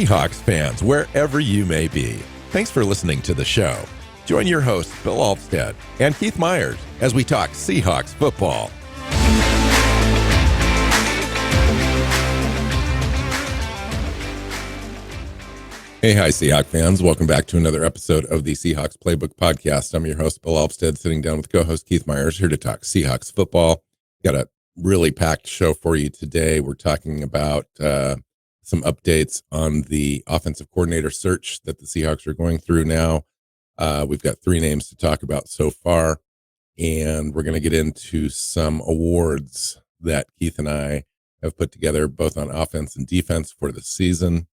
Seahawks fans, wherever you may be. Thanks for listening to the show. Join your hosts, Bill Alvstad and Keith Myers, as we talk Seahawks football. Hey, hi, Seahawks fans. Welcome back to another episode of the Seahawks Playbook podcast. I'm your host, Bill Alvstad, sitting down with co-host Keith Myers, here to talk Seahawks football. Got a really packed show for you today. We're talking about some updates on the offensive coordinator search that the Seahawks are going through now. We've got three names to talk about so far, and we're going to get into some awards that Keith and I have put together both on offense and defense for the season.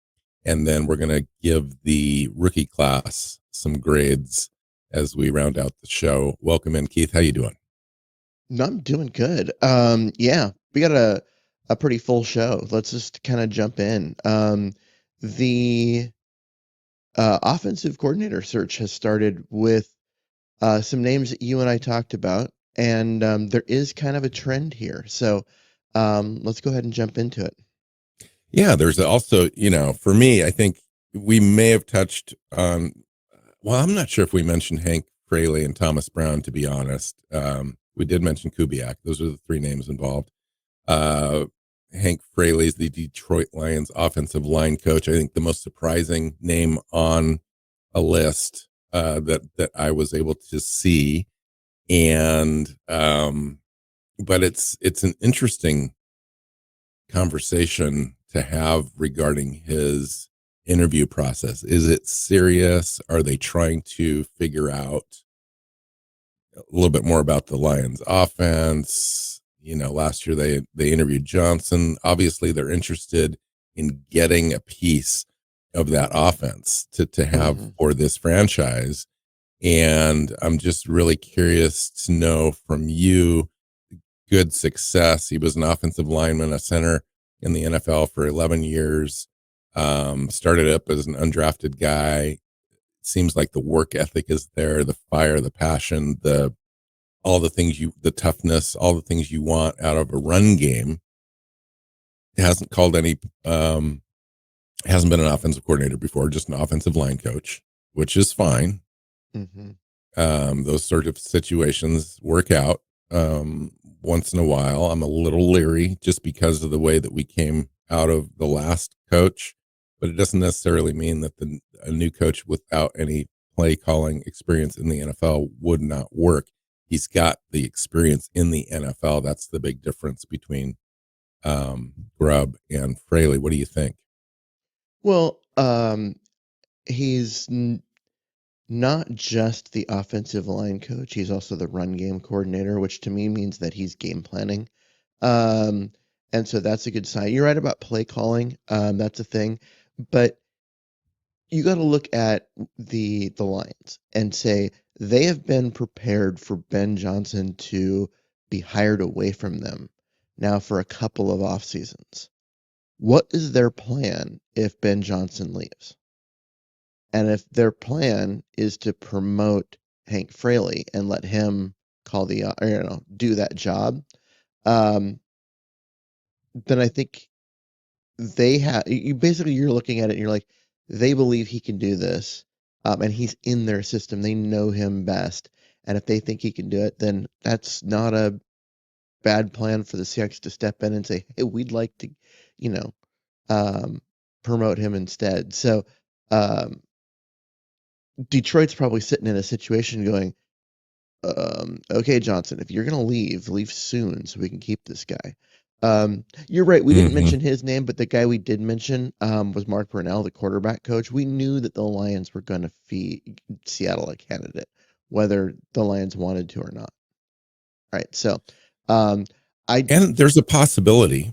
And then we're going to give the rookie class some grades as we round out the show. Welcome in, Keith. How you doing? No, I'm doing good. Yeah, we got a pretty full show. Let's just kind of jump in. The offensive coordinator search has started with some names that you and I talked about, and there is kind of a trend here. So let's go ahead and jump into it. Yeah, there's also, for me, I think we may have touched on, well, I'm not sure if we mentioned Hank Fraley and Thomas Brown, to be honest. We did mention Kubiak. Those are the three names involved. Hank Fraley is the Detroit Lions offensive line coach. I think the most surprising name on a list that I was able to see. And but it's an interesting conversation to have regarding his interview process. Is it serious? Are they trying to figure out a little bit more about the Lions offense? Last year they interviewed Johnson. Obviously they're interested in getting a piece of that offense to have for this franchise. And I'm just really curious to know from you, good success. He was an offensive lineman, a center in the NFL for 11 years. Started up as an undrafted guy. Seems like the work ethic is there, the fire, the passion, the toughness, all the things you want out of a run game. Hasn't called any, hasn't been an offensive coordinator before, just an offensive line coach, which is fine. Mm-hmm. Those sort of situations work out once in a while. I'm a little leery just because of the way that we came out of the last coach, but it doesn't necessarily mean that a new coach without any play calling experience in the NFL would not work. He's got the experience in the NFL. That's the big difference between Grubb and Fraley. What do you think? Well, he's not just the offensive line coach. He's also the run game coordinator, which to me means that he's game planning. And so that's a good sign. You're right about play calling. That's a thing. But you got to look at the Lions and say they have been prepared for Ben Johnson to be hired away from them now for a couple of off seasons. What is their plan if Ben Johnson leaves? And if their plan is to promote Hank Fraley and let him call do that job, then I think you're looking at it and you're like, they believe he can do this, and he's in their system. They know him best. And if they think he can do it, then that's not a bad plan for the Seahawks to step in and say, hey, we'd like to, promote him instead. So, Detroit's probably sitting in a situation going, okay, Johnson, if you're going to leave soon so we can keep this guy. You're right. We didn't mention his name, but the guy we did mention was Mark Brunell, the quarterback coach. We knew that the Lions were going to feed Seattle a candidate, whether the Lions wanted to or not. All right. So, and there's a possibility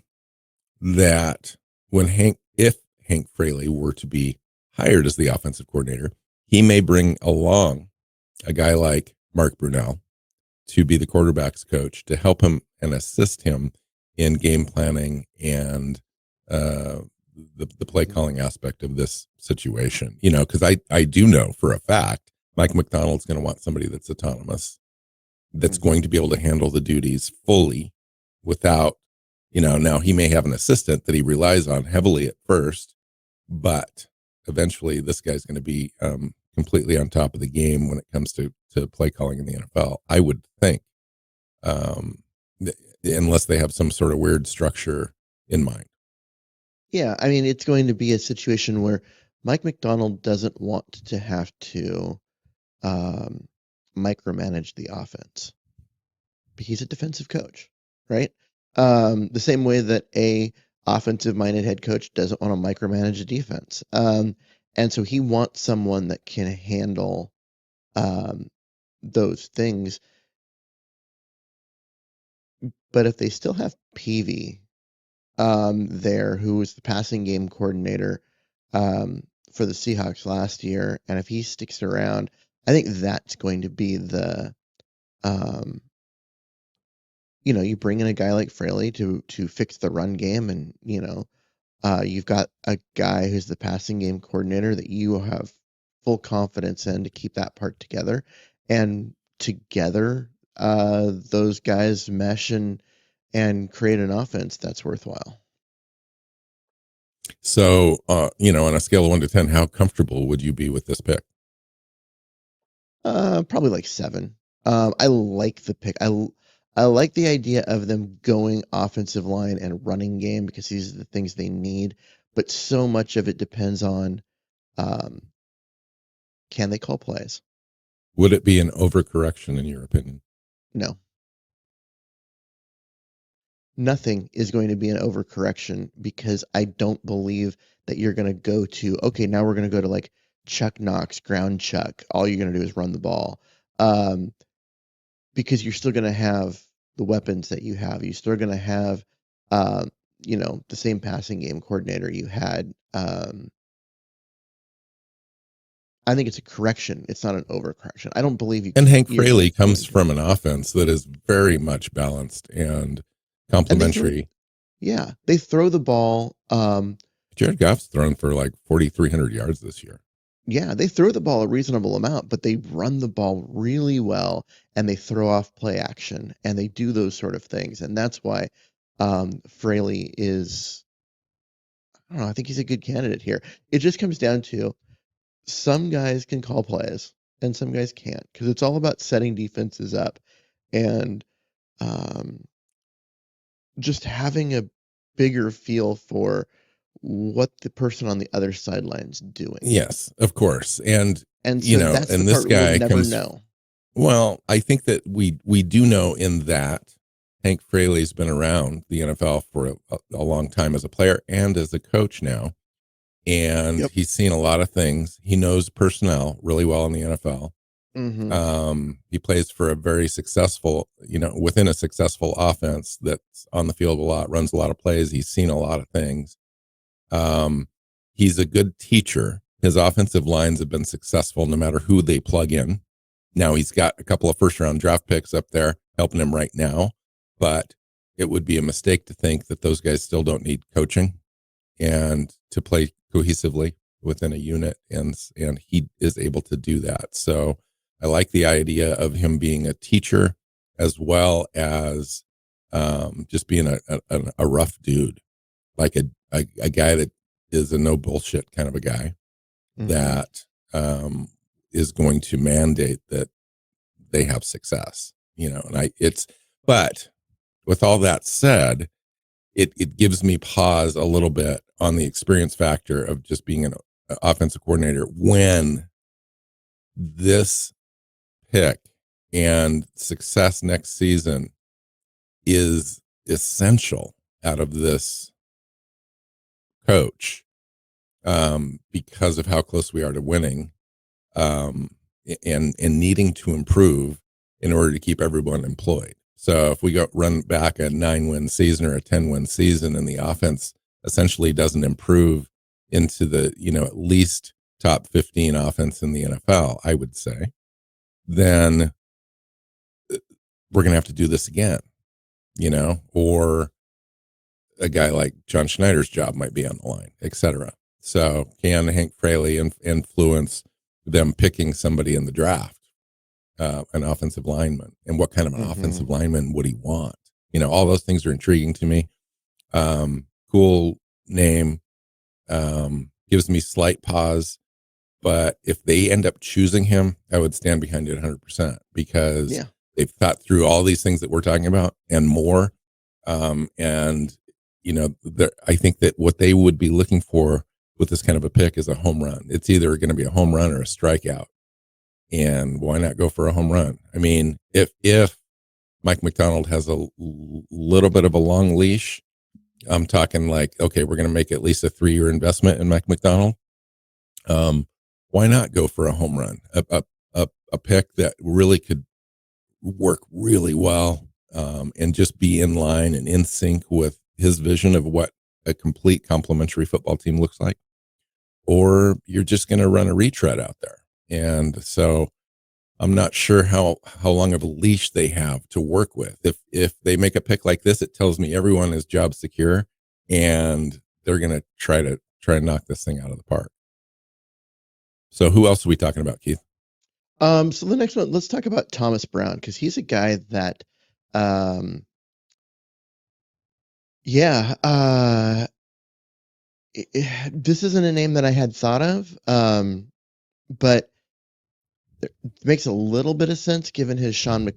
that if Hank Fraley were to be hired as the offensive coordinator, he may bring along a guy like Mark Brunell to be the quarterback's coach to help him and assist him in game planning and the play calling aspect of this situation. Because I do know for a fact Mike McDonald's going to want somebody that's autonomous, that's going to be able to handle the duties fully without, now he may have an assistant that he relies on heavily at first, but eventually this guy's going to be completely on top of the game when it comes to play calling in the NFL. I would think, um, unless they have some sort of weird structure in mind. Yeah, I mean, it's going to be a situation where Mike McDonald doesn't want to have to um, micromanage the offense. He's a defensive coach, right? The same way that a offensive-minded head coach doesn't want to micromanage a defense. And so he wants someone that can handle um, those things. But if they still have Peavy there, who was the passing game coordinator for the Seahawks last year, and if he sticks around, I think that's going to be um, you bring in a guy like Fraley to fix the run game, and you've got a guy who's the passing game coordinator that you have full confidence in to keep that part together, and together those guys mesh and create an offense that's worthwhile. So, on a scale of 1 to 10, how comfortable would you be with this pick? Probably like 7. I like the pick. I like the idea of them going offensive line and running game because these are the things they need. But so much of it depends on um, can they call plays? Would it be an overcorrection in your opinion? No, nothing is going to be an overcorrection because I don't believe that you're going to go to, okay, now we're going to go to like Chuck Knox, ground Chuck. All you're going to do is run the ball. Um, because you're still going to have the weapons that you have. You're still going to have, um, the same passing game coordinator you had. I think it's a correction. It's not an overcorrection. I don't believe And Hank you're going Fraley to throw comes into it. from an offense that is very much balanced and And they throw, complementary. yeah, they throw the ball. Jared Goff's thrown for like 4,300 yards this year. Yeah, they throw the ball a reasonable amount, but they run the ball really well and they throw off play action and they do those sort of things. And that's why Fraley is, I don't know, I think he's a good candidate here. It just comes down to some guys can call plays and some guys can't because it's all about setting defenses up and um, just having a bigger feel for what the person on the other sideline's doing. Yes, of course. And, And so that's the and this part we'll guy never comes, know. well, I think that we do know in that Hank Fraley's been around the NFL for a long time as a player and as a coach now. And Yep. he's seen a lot of things. He knows personnel really well in the NFL. Mm-hmm. He plays for a very successful, within a successful offense that's on the field a lot, runs a lot of plays. He's seen a lot of things. He's a good teacher. His offensive lines have been successful no matter who they plug in. Now he's got a couple of first round draft picks up there helping him right now, but it would be a mistake to think that those guys still don't need coaching and to play cohesively within a unit. And he is able to do that. So I like the idea of him being a teacher as well as just being a rough dude, like a guy that is a no bullshit kind of a guy Mm-hmm. that is going to mandate that they have success, but with all that said, it gives me pause a little bit on the experience factor of just being an offensive coordinator when this pick and success next season is essential out of this coach, because of how close we are to winning, um, and needing to improve in order to keep everyone employed. So if we go run back a 9-win season or a 10-win season and the offense essentially doesn't improve into the, at least top 15 offense in the NFL, I would say, then we're going to have to do this again, or a guy like John Schneider's job might be on the line, etc. So can Hank Fraley influence them picking somebody in the draft, an offensive lineman, and what kind of an Mm-hmm. offensive lineman would he want? All those things are intriguing to me. Cool name, gives me slight pause. But if they end up choosing him, I would stand behind it 100% because Yeah. they've thought through all these things that we're talking about and more. And, I think that what they would be looking for with this kind of a pick is a home run. It's either going to be a home run or a strikeout. And why not go for a home run? I mean, if Mike McDonald has a little bit of a long leash, I'm talking like, okay, we're going to make at least a 3-year investment in Mike McDonald. Why not go for a home run, a pick that really could work really well, and just be in line and in sync with his vision of what a complete complementary football team looks like? Or you're just going to run a retread out there. And so I'm not sure how long of a leash they have to work with. If they make a pick like this, it tells me everyone is job secure and they're going to try and knock this thing out of the park. So who else are we talking about, Keith? So the next one, let's talk about Thomas Brown, because he's a guy that, yeah, this isn't a name that I had thought of, but it makes a little bit of sense given his Sean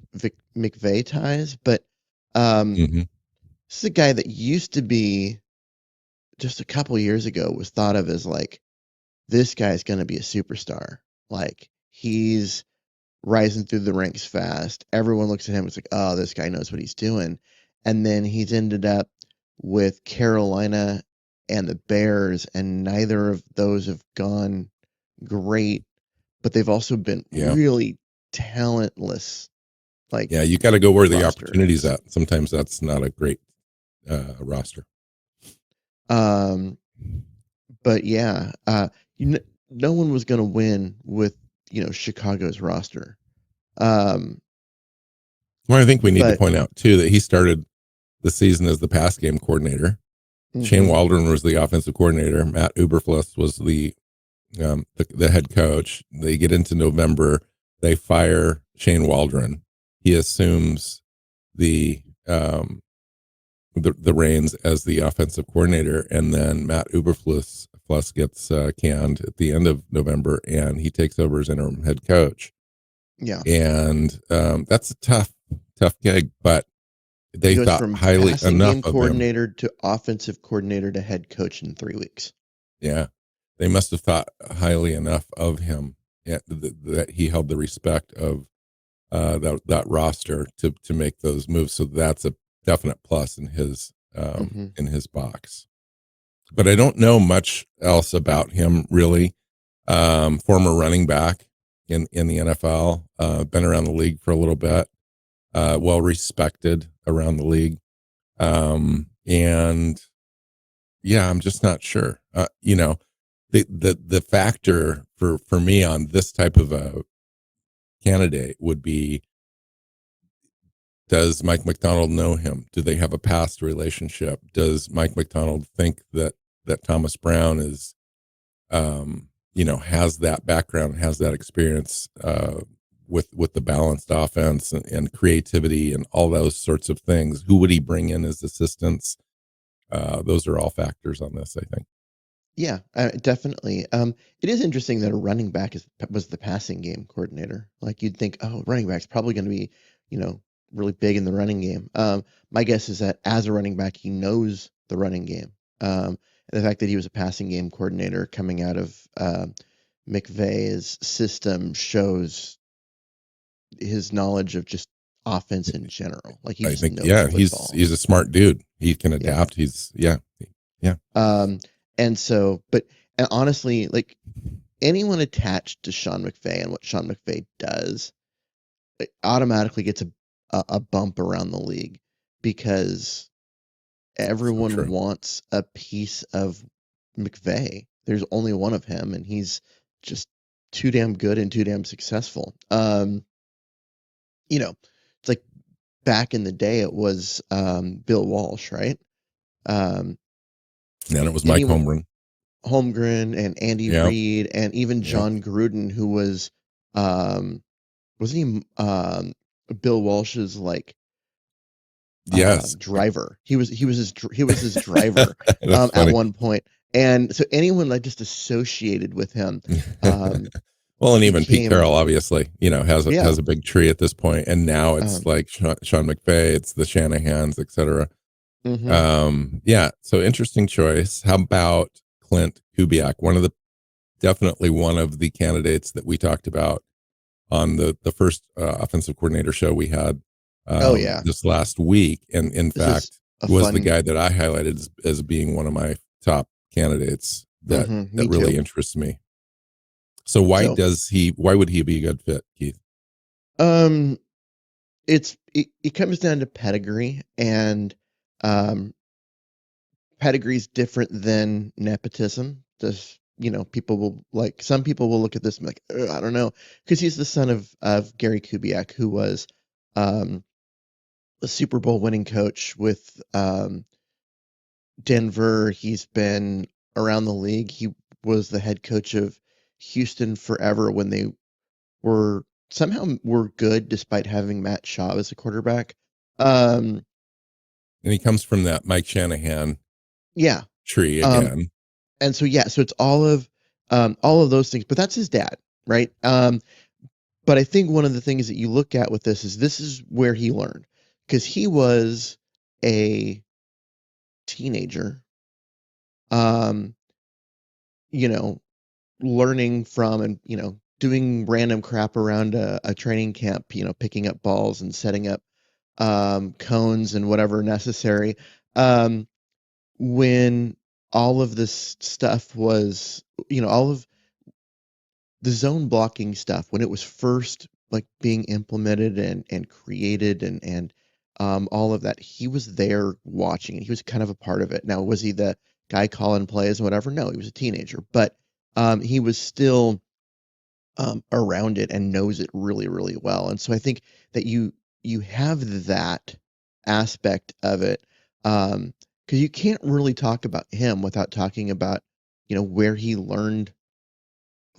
McVay ties. But Mm-hmm. this is a guy that used to be, just a couple years ago, was thought of as like, this guy's going to be a superstar. Like, he's rising through the ranks fast. Everyone looks at him and it's like, oh, this guy knows what he's doing. And then he's ended up with Carolina and the Bears, and neither of those have gone great, but they've also been Yeah. really talentless. Like, Yeah, you got to go where the opportunity's rosters. at. Sometimes that's not a great roster. But yeah, no one was going to win with, Chicago's roster. Well, I think we need to But point out too that he started the season as the pass game coordinator. Shane mhm, Waldron was the offensive coordinator. Matt Uberfluss was the head coach. They get into November. They fire Shane Waldron. He assumes the the reins as the offensive coordinator, and then Matt Uberfluss gets canned at the end of November, and he takes over as interim head coach. yeah, And that's a tough gig, but he they goes thought from highly passing game enough of him. coordinator to offensive coordinator to head coach in 3 weeks. Yeah, they must have thought highly enough of him that he held the respect of that roster to make those moves. So that's a definite plus Hmm. in his box. But I don't know much else about him really. Former running back in the NFL, been around the league for a little bit, well respected around the league, and yeah, I'm just not sure. The factor for me on this type of a candidate would be, does Mike McDonald know him? Do they have a past relationship? Does Mike McDonald think that Thomas Brown is, has that background, has that experience with the balanced offense and creativity and all those sorts of things? Who would he bring in as assistants? Those are all factors on this, I think. Yeah, definitely. It is interesting that a running back was the passing game coordinator. Like, you'd think, oh, running back's probably going to be, really big in the running game. My guess is that as a running back, he knows the running game. And the fact that he was a passing game coordinator coming out of McVay's system shows his knowledge of just offense in general. Like, he I just think, knows yeah, football. he's a smart dude. He can Yeah. adapt. Yeah. And so, and honestly, like, anyone attached to Sean McVay and what Sean McVay does, it automatically gets a bump around the league, because So everyone true. wants a piece of McVay. There's only one of him, and he's just too damn good and too damn successful. It's like back in the day, it was Bill Walsh, right? Um, And it was Mike anyone Holmgren. Holmgren and Andy Yeah. Reid and even Yeah. John Gruden, who was wasn't he Bill Walsh's like Yes. driver. He was his driver That's at funny. one point. And so anyone like just associated with him um, Well, and even Pete became, Carroll, obviously, yeah. has a big tree at this point, and now it's Um, like Sean McVay, it's the Shanahans, etc. hmm Yeah, so interesting choice. How about Clint Kubiak? Definitely one of the candidates that we talked about on the first offensive coordinator show we had Oh yeah, this last week, and in this is fact a was the fun. guy that I highlighted as being one of my top candidates that Me too. really interests me. So why So does he? Why would he be a good fit, Keith? um, it comes down to pedigree, and um, pedigree's different than nepotism. Just people will like some people will look at this and be like, "Ugh, I don't know," because he's the son of Gary Kubiak, who was um, a Super Bowl winning coach with Denver. He's been around the league. He was the head coach of Houston forever when they were somehow were good despite having Matt Schaub as a quarterback. Um, And he comes from that Mike Shanahan yeah. tree Um, again. and so yeah, so it's all of those things, but that's his dad, right? But I think one of the things that you look at with this is where he learned because he was a teenager, um, you know, learning from and doing random crap around a training camp, picking up balls and setting up cones and whatever necessary. Um, when all of this stuff was, all of the zone blocking stuff when it was first like being implemented and created and all of that, he was there watching and he was kind of a part of it. Now, was he the guy calling plays and whatever? No, he was a teenager, but he was still around it and knows it really, really well. And so I think that you have that aspect of it because you can't really talk about him without talking about where he learned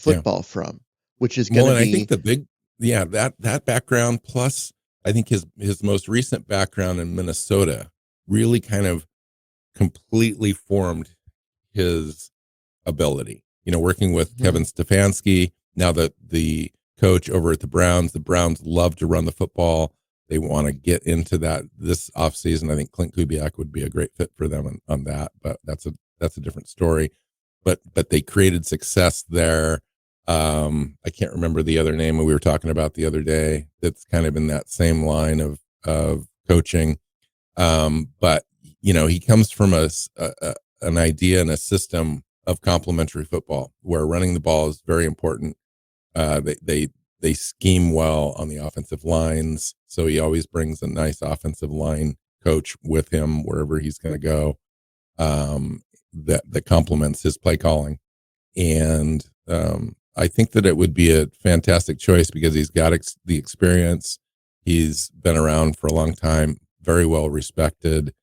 Yeah. football from, which is going Well, to and I think be. the big, yeah, that background plus I think his most recent background in Minnesota really kind of completely formed his ability. Working with Mhm, Kevin Stefanski, now that the coach over at the Browns love to run the football. They want to get into that this offseason. I think Clint Kubiak would be a great fit for them on that, but that's a different story. But they created success there. I can't remember the other name we were talking about the other day. That's kind of in that same line of coaching. But he comes from an idea and a system of complementary football where running the ball is very important. They scheme well on the offensive lines, so he always brings a nice offensive line coach with him wherever he's going to go. That complements his play calling, and I think that it would be a fantastic choice because he's got the experience. He's been around for a long time, very well respected.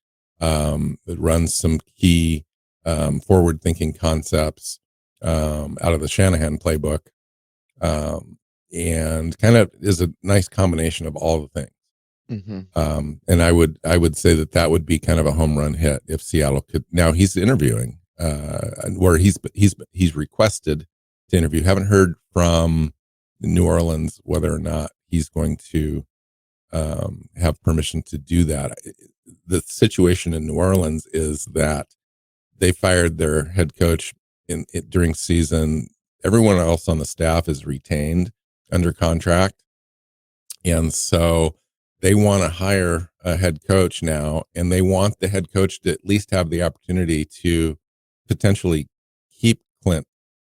Runs some key forward-thinking concepts out of the Shanahan playbook, um, and kind of is a nice combination of all the things. mhm. And I would say that would be kind of a home run hit if Seattle could. Now he's interviewing, where he's requested to interview. Haven't heard from New Orleans whether or not he's going to have permission to do that. The situation in New Orleans is that they fired their head coach during season. Everyone else on the staff is retained under contract, and so they want to hire a head coach now, and they want the head coach to at least have the opportunity to potentially keep Clint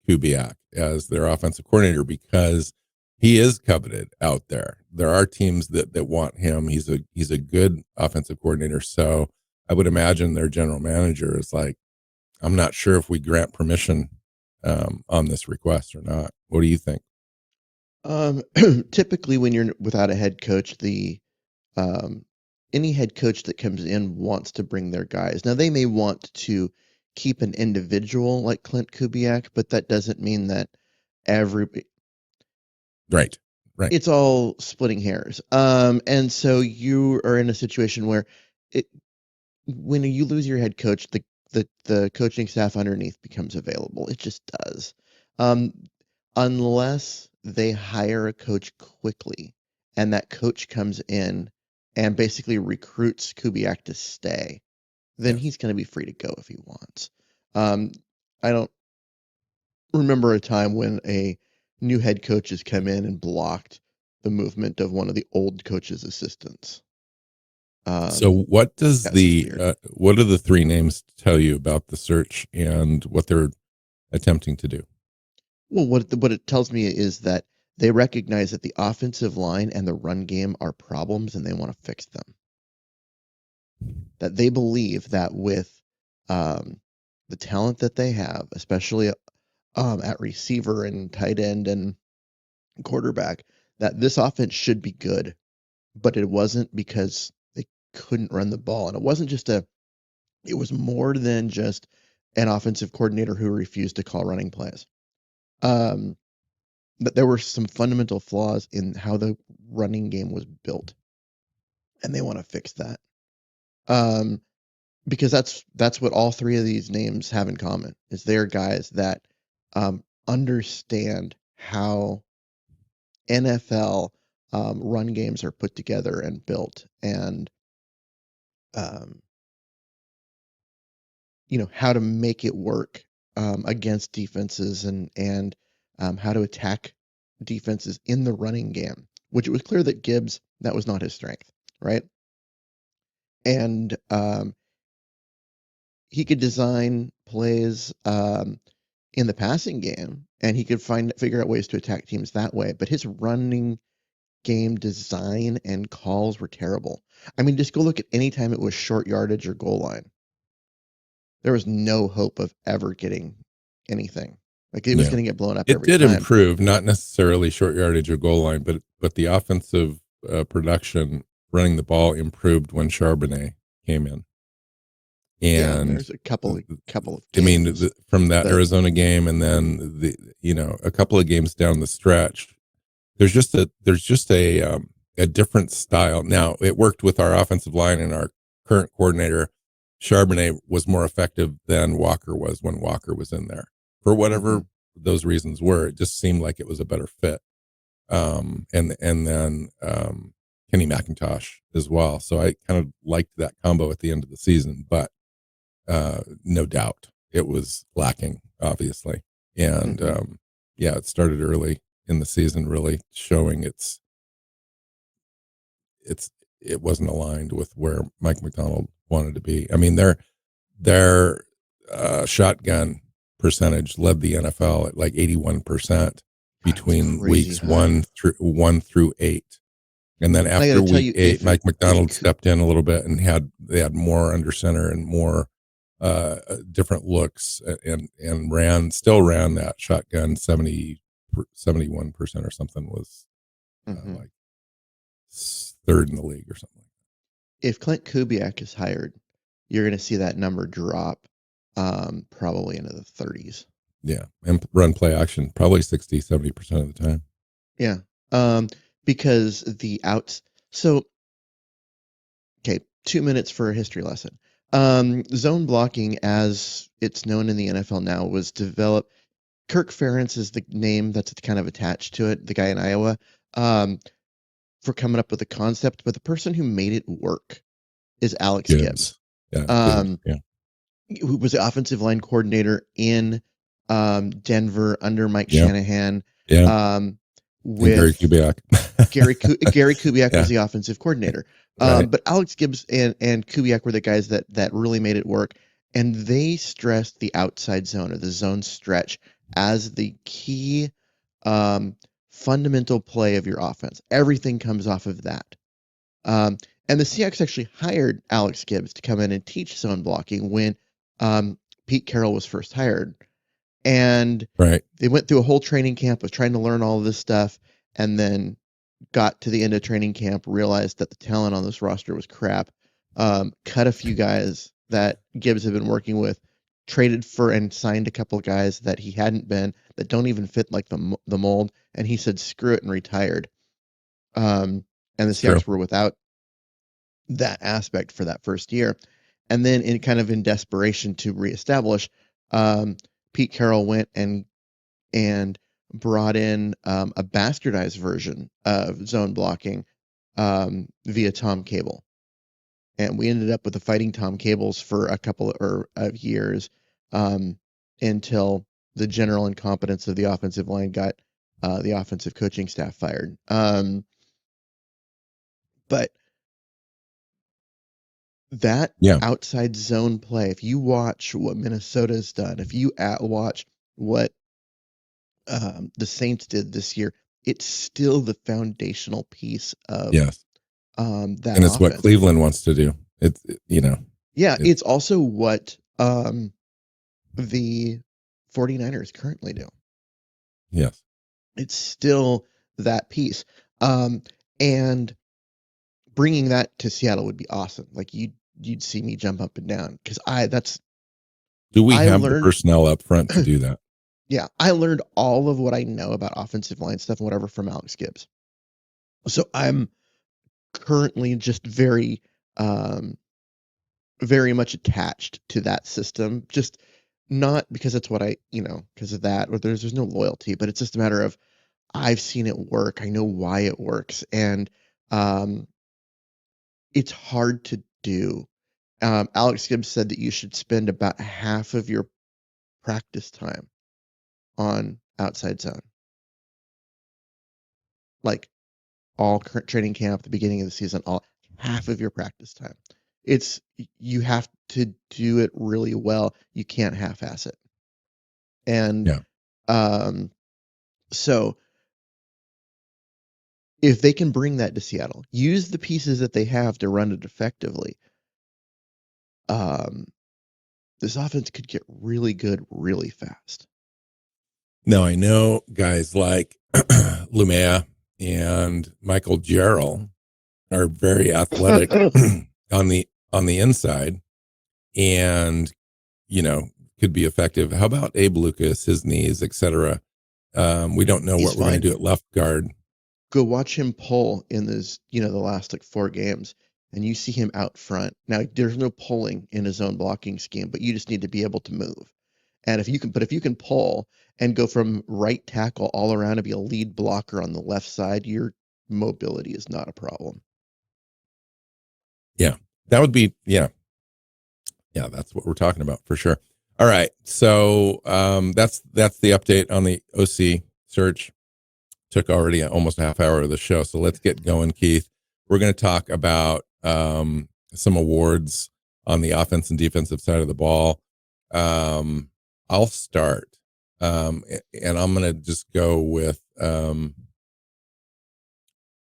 Kubiak as their offensive coordinator because he is coveted out there. There are teams that want him. He's a good offensive coordinator. So I would imagine their general manager is like, I'm not sure if we grant permission on this request or not. What do you think? Um, typically, when you're without a head coach, the um, any head coach that comes in wants to bring their guys. Now, they may want to keep an individual like Clint Kubiak, but that doesn't mean that every Right. Right. it's all splitting hairs. And so you are in a situation where it when you lose your head coach, the coaching staff underneath becomes available. It just does. Um, unless they hire a coach quickly and that coach comes in and basically recruits Kubiak to stay, then Yes. he's going to be free to go if he wants. Um, I don't remember a time when a new head coach has come in and blocked the movement of one of the old coach's assistants. So That seems weird. what do the three names tell you about the search and what they're attempting to do? Well, what it tells me is that they recognize that the offensive line and the run game are problems and they want to fix them. That they believe that with um, the talent that they have, especially at receiver and tight end and quarterback, that this offense should be good, but it wasn't because they couldn't run the ball. And it was more than just an offensive coordinator who refused to call running plays. Um, but there were some fundamental flaws in how the running game was built, and they want to fix that. Um, because that's what all three of these names have in common is they're guys that understand how NFL run games are put together and built, and um, how to make it work against defenses and how to attack defenses in the running game. Which it was clear that Gibbs that was not his strength, right? And he could design plays in the passing game, and he could figure out ways to attack teams that way. But his running game design and calls were terrible. I mean, just go look at any time it was short yardage or goal line. There was no hope of ever getting anything. Like it was Yeah. going to get blown up It every did time. improve, not necessarily short yardage or goal line, but the offensive production running the ball improved when Charbonnet came in. Yeah, And there's a couple of I mean, games from that that Arizona game and then a couple of games down the stretch, there's just a different style. Now it worked with our offensive line and our current coordinator. Charbonnet was more effective than Walker was when Walker was in there for whatever mhm, those reasons were. It just seemed like it was a better fit. And then Kenny McIntosh as well. So I kind of liked that combo at the end of the season, but no doubt it was lacking, obviously. And mhm, yeah, it started early in the season, really showing it's it wasn't aligned with where Mike McDonald wanted to be. I mean, their shotgun percentage led the NFL at like 81% that's between crazy weeks high. 1 through 8. And then And I got after to tell week you, 8, Mike if McDonald stepped in a little bit and they had more under center and more different looks and still ran that shotgun 71% or something was mhm. like third in the league or something. If Clint Kubiak is hired, you're going to see that number drop probably into the 30s. Yeah. And run play action probably 60-70% of the time. Yeah. Um, because the outs. So, okay, 2 minutes for a history lesson. Zone blocking, as it's known in the NFL now, was developed. Kirk Ferentz is the name that's kind of attached to it, the guy in Iowa, um, for coming up with the concept. But the person who made it work is Alex Gibbs. Gibbs. Yeah. Gibbs. Um, Yeah. who was the offensive line coordinator in Denver under Mike Yeah. Shanahan, Yeah. um, And Gary with Kubiak. Gary Kubiak was Yeah. the offensive coordinator. Right. But Alex Gibbs and Kubiak were the guys that really made it work. And they stressed the outside zone or the zone stretch as the key um, fundamental play of your offense. Everything comes off of that. Um, and the Seahawks actually hired Alex Gibbs to come in and teach zone blocking when Pete Carroll was first hired. And Right. they went through a whole training camp of trying to learn all of this stuff and then got to the end of training camp, realized that the talent on this roster was crap, cut a few guys that Gibbs had been working with, traded for and signed a couple of guys that he hadn't been, that don't even fit like the mold. And he said, screw it, and retired. And the It's true. Seahawks were without that aspect for that first year. And then in desperation to reestablish, um, Pete Carroll went and brought in a bastardized version of zone blocking via Tom Cable. And we ended up with the fighting Tom Cables for a couple of years until the general incompetence of the offensive line got the offensive coaching staff fired. But that Yeah. outside zone play, if you watch what Minnesota's done, if you watch what the Saints did this year, it's still the foundational piece of Yes. that And it's what offense. Cleveland wants to do. It's, Yeah, it's, it's also what the 49ers currently do. yes. It's still that piece. And bringing that to Seattle would be awesome. Like you'd see me jump up and down because Do we I have the learned personnel up front to do that? yeah, I learned all of what I know about offensive line stuff and whatever from Alex Gibbs. So I'm currently just um very much attached to that system. Just not because it's what because of that, or there's no loyalty, but it's just a matter of I've seen it work. I know why it works, and um, it's hard to do. Alex Gibbs said that you should spend about half of your practice time on outside zone, like all current training camp, the beginning of the season, all half of your practice time. It's you have to do it really well. You can't half-ass it. And Yeah. um, so if they can bring that to Seattle, use the pieces that they have to run it effectively, um, this offense could get really good really fast. Now I know guys like Lumea and Michael Jarrell are very athletic on the inside, and could be effective. How about Abe Lucas, his knees, etc.? We don't know He's what we're going fine. to do at left guard. Go watch him pull in this, the last like 4 games, and you see him out front. Now there's no pulling in his own blocking scheme, but you just need to be able to move. And if you can pull and go from right tackle all around to be a lead blocker on the left side, your mobility is not a problem. Yeah, that would be yeah. That's what we're talking about for sure. All right, so that's the update on the OC search. Took already almost a half hour of the show, so let's get going, Keith. We're going to talk about some awards on the offense and defensive side of the ball. I'll start, and I'm going to just go with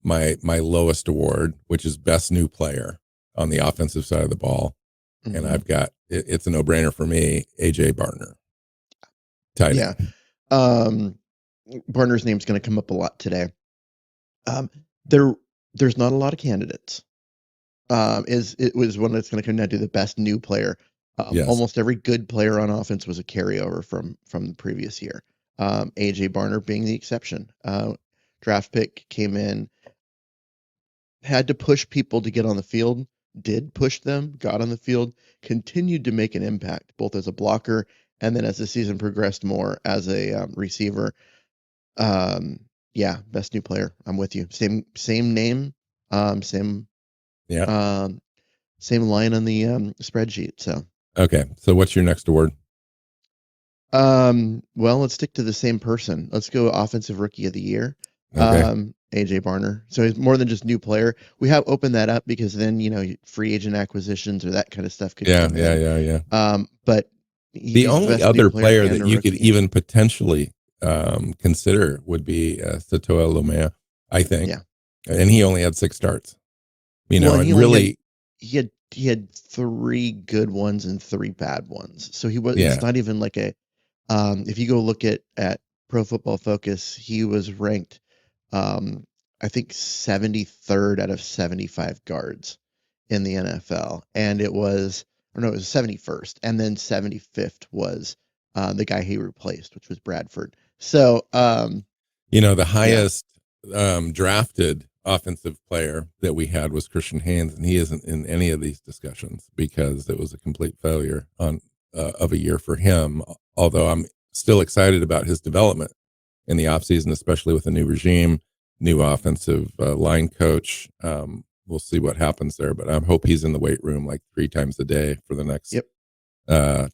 my lowest award, which is best new player on the offensive side of the ball, and Mm-hmm. I've got it's a no brainer for me. AJ Barner, tight Yeah. end. Um, Barner's name's going to come up a lot today. Um, there, there's not a lot of candidates. It was one that's going to come down to the best new player. Yes, Almost every good player on offense was a carryover from the previous year. AJ Barner being the exception. Draft pick came in, had to push people to get on the field, did push them, got on the field, continued to make an impact both as a blocker and then as the season progressed more as a receiver. Um, yeah, best new player. I'm with you. Same name, same yeah. um, same line on the spreadsheet. So, Okay, so what's your next award? well, let's stick to the same person. Let's go offensive rookie of the year. Okay, AJ Barner. So he's more than just new player. We have opened that up because then, free agent acquisitions or that kind of stuff could yeah, come yeah, in. yeah, yeah. But The he's the only best new other player player and that a you could rookie. even potentially consider would be Satoa Lumea, I think, Yeah. and he only had 6 starts. Well, and he And only had really, he had 3 good ones and 3 bad ones. So it's yeah, not even like a if you go look at Pro Football Focus, he was ranked um I think 73rd out of 75 guards in the NFL. And it was or no, it was 71st, and then 75th was the guy he replaced, which was Bradford. So the yeah. highest drafted offensive player that we had was Christian Haynes, and he isn't in any of these discussions because it was a complete failure of a year for him. Although I'm still excited about his development in the offseason, especially with a new regime, new offensive line coach. We'll see what happens there, but I hope he's in the weight room like 3 times a day for the next Yep.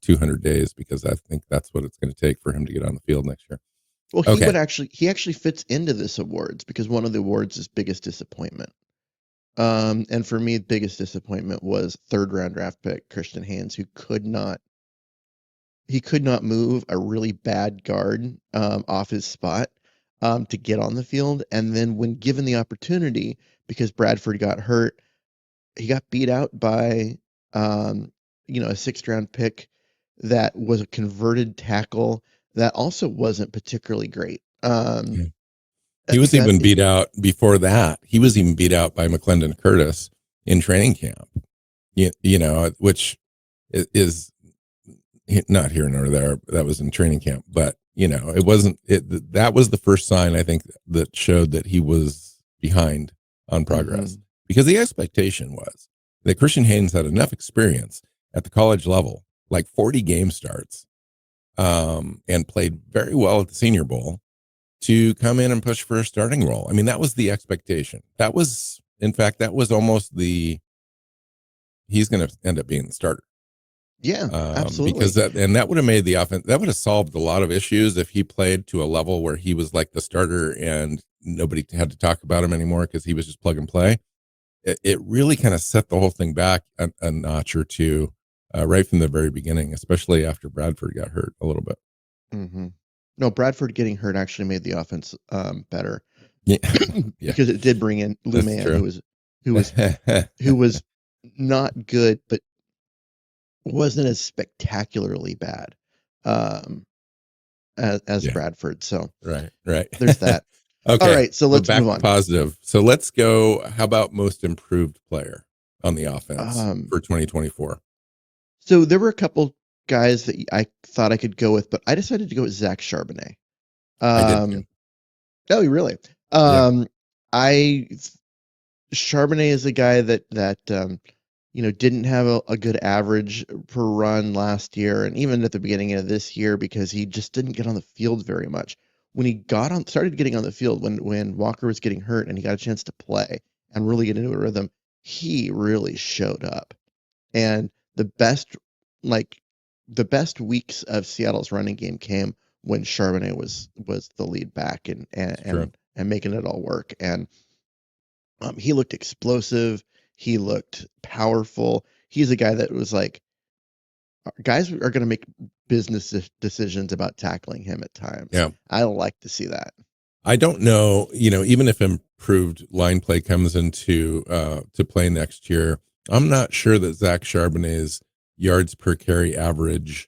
200 days, because I think that's what it's going to take for him to get on the field next year. Well, Okay. he actually fits into this awards because one of the awards is biggest disappointment. And for me, biggest disappointment was 3rd round draft pick Christian Haynes, who could not move a really bad guard off his spot to get on the field. And then when given the opportunity, because Bradford got hurt, he got beat out by a 6th round pick that was a converted tackle that also wasn't particularly great. Yeah. He was even beat out before that. He was even beat out by McClendon Curtis in training camp, which is not here nor there. That was in training camp, but it wasn't it. That was the first sign, I think, that showed that he was behind on progress, because the expectation was that Christian Haynes had enough experience at the college level, like 40 game starts, and played very well at the Senior Bowl, to come in and push for a starting role. I mean, that was the expectation. That was, in fact, that was almost he's going to end up being the starter. Yeah, absolutely. Because that would have made the offense, that would have solved a lot of issues if he played to a level where he was like the starter and nobody had to talk about him anymore because he was just plug and play. It really kind of set the whole thing back a notch or two right from the very beginning, especially after Bradford got hurt a little bit. Mm-hmm. No, Bradford getting hurt actually made the offense better. Yeah, because it did bring in Lou Mann, who was not good, but wasn't as spectacularly bad as Bradford. So right. There's that. Okay. All right, so let's back move on. Positive. So let's go. How about most improved player on the offense for 2024? So there were a couple guys that I thought I could go with, but I decided to go with Zach Charbonnet. I did too. Oh, really? Yeah. Charbonnet is a guy that didn't have a good average per run last year, and even at the beginning of this year, because he just didn't get on the field very much. When he started getting on the field, when Walker was getting hurt and he got a chance to play and really get into a rhythm, he really showed up. And the best weeks of Seattle's running game came when Charbonnet was the lead back and making it all work. And he looked explosive. He looked powerful. He's a guy that was like, guys are going to make business decisions about tackling him at times. Yeah. I like to see that. I don't know, even if improved line play comes into to play next year, I'm not sure that Zach Charbonnet's yards per carry average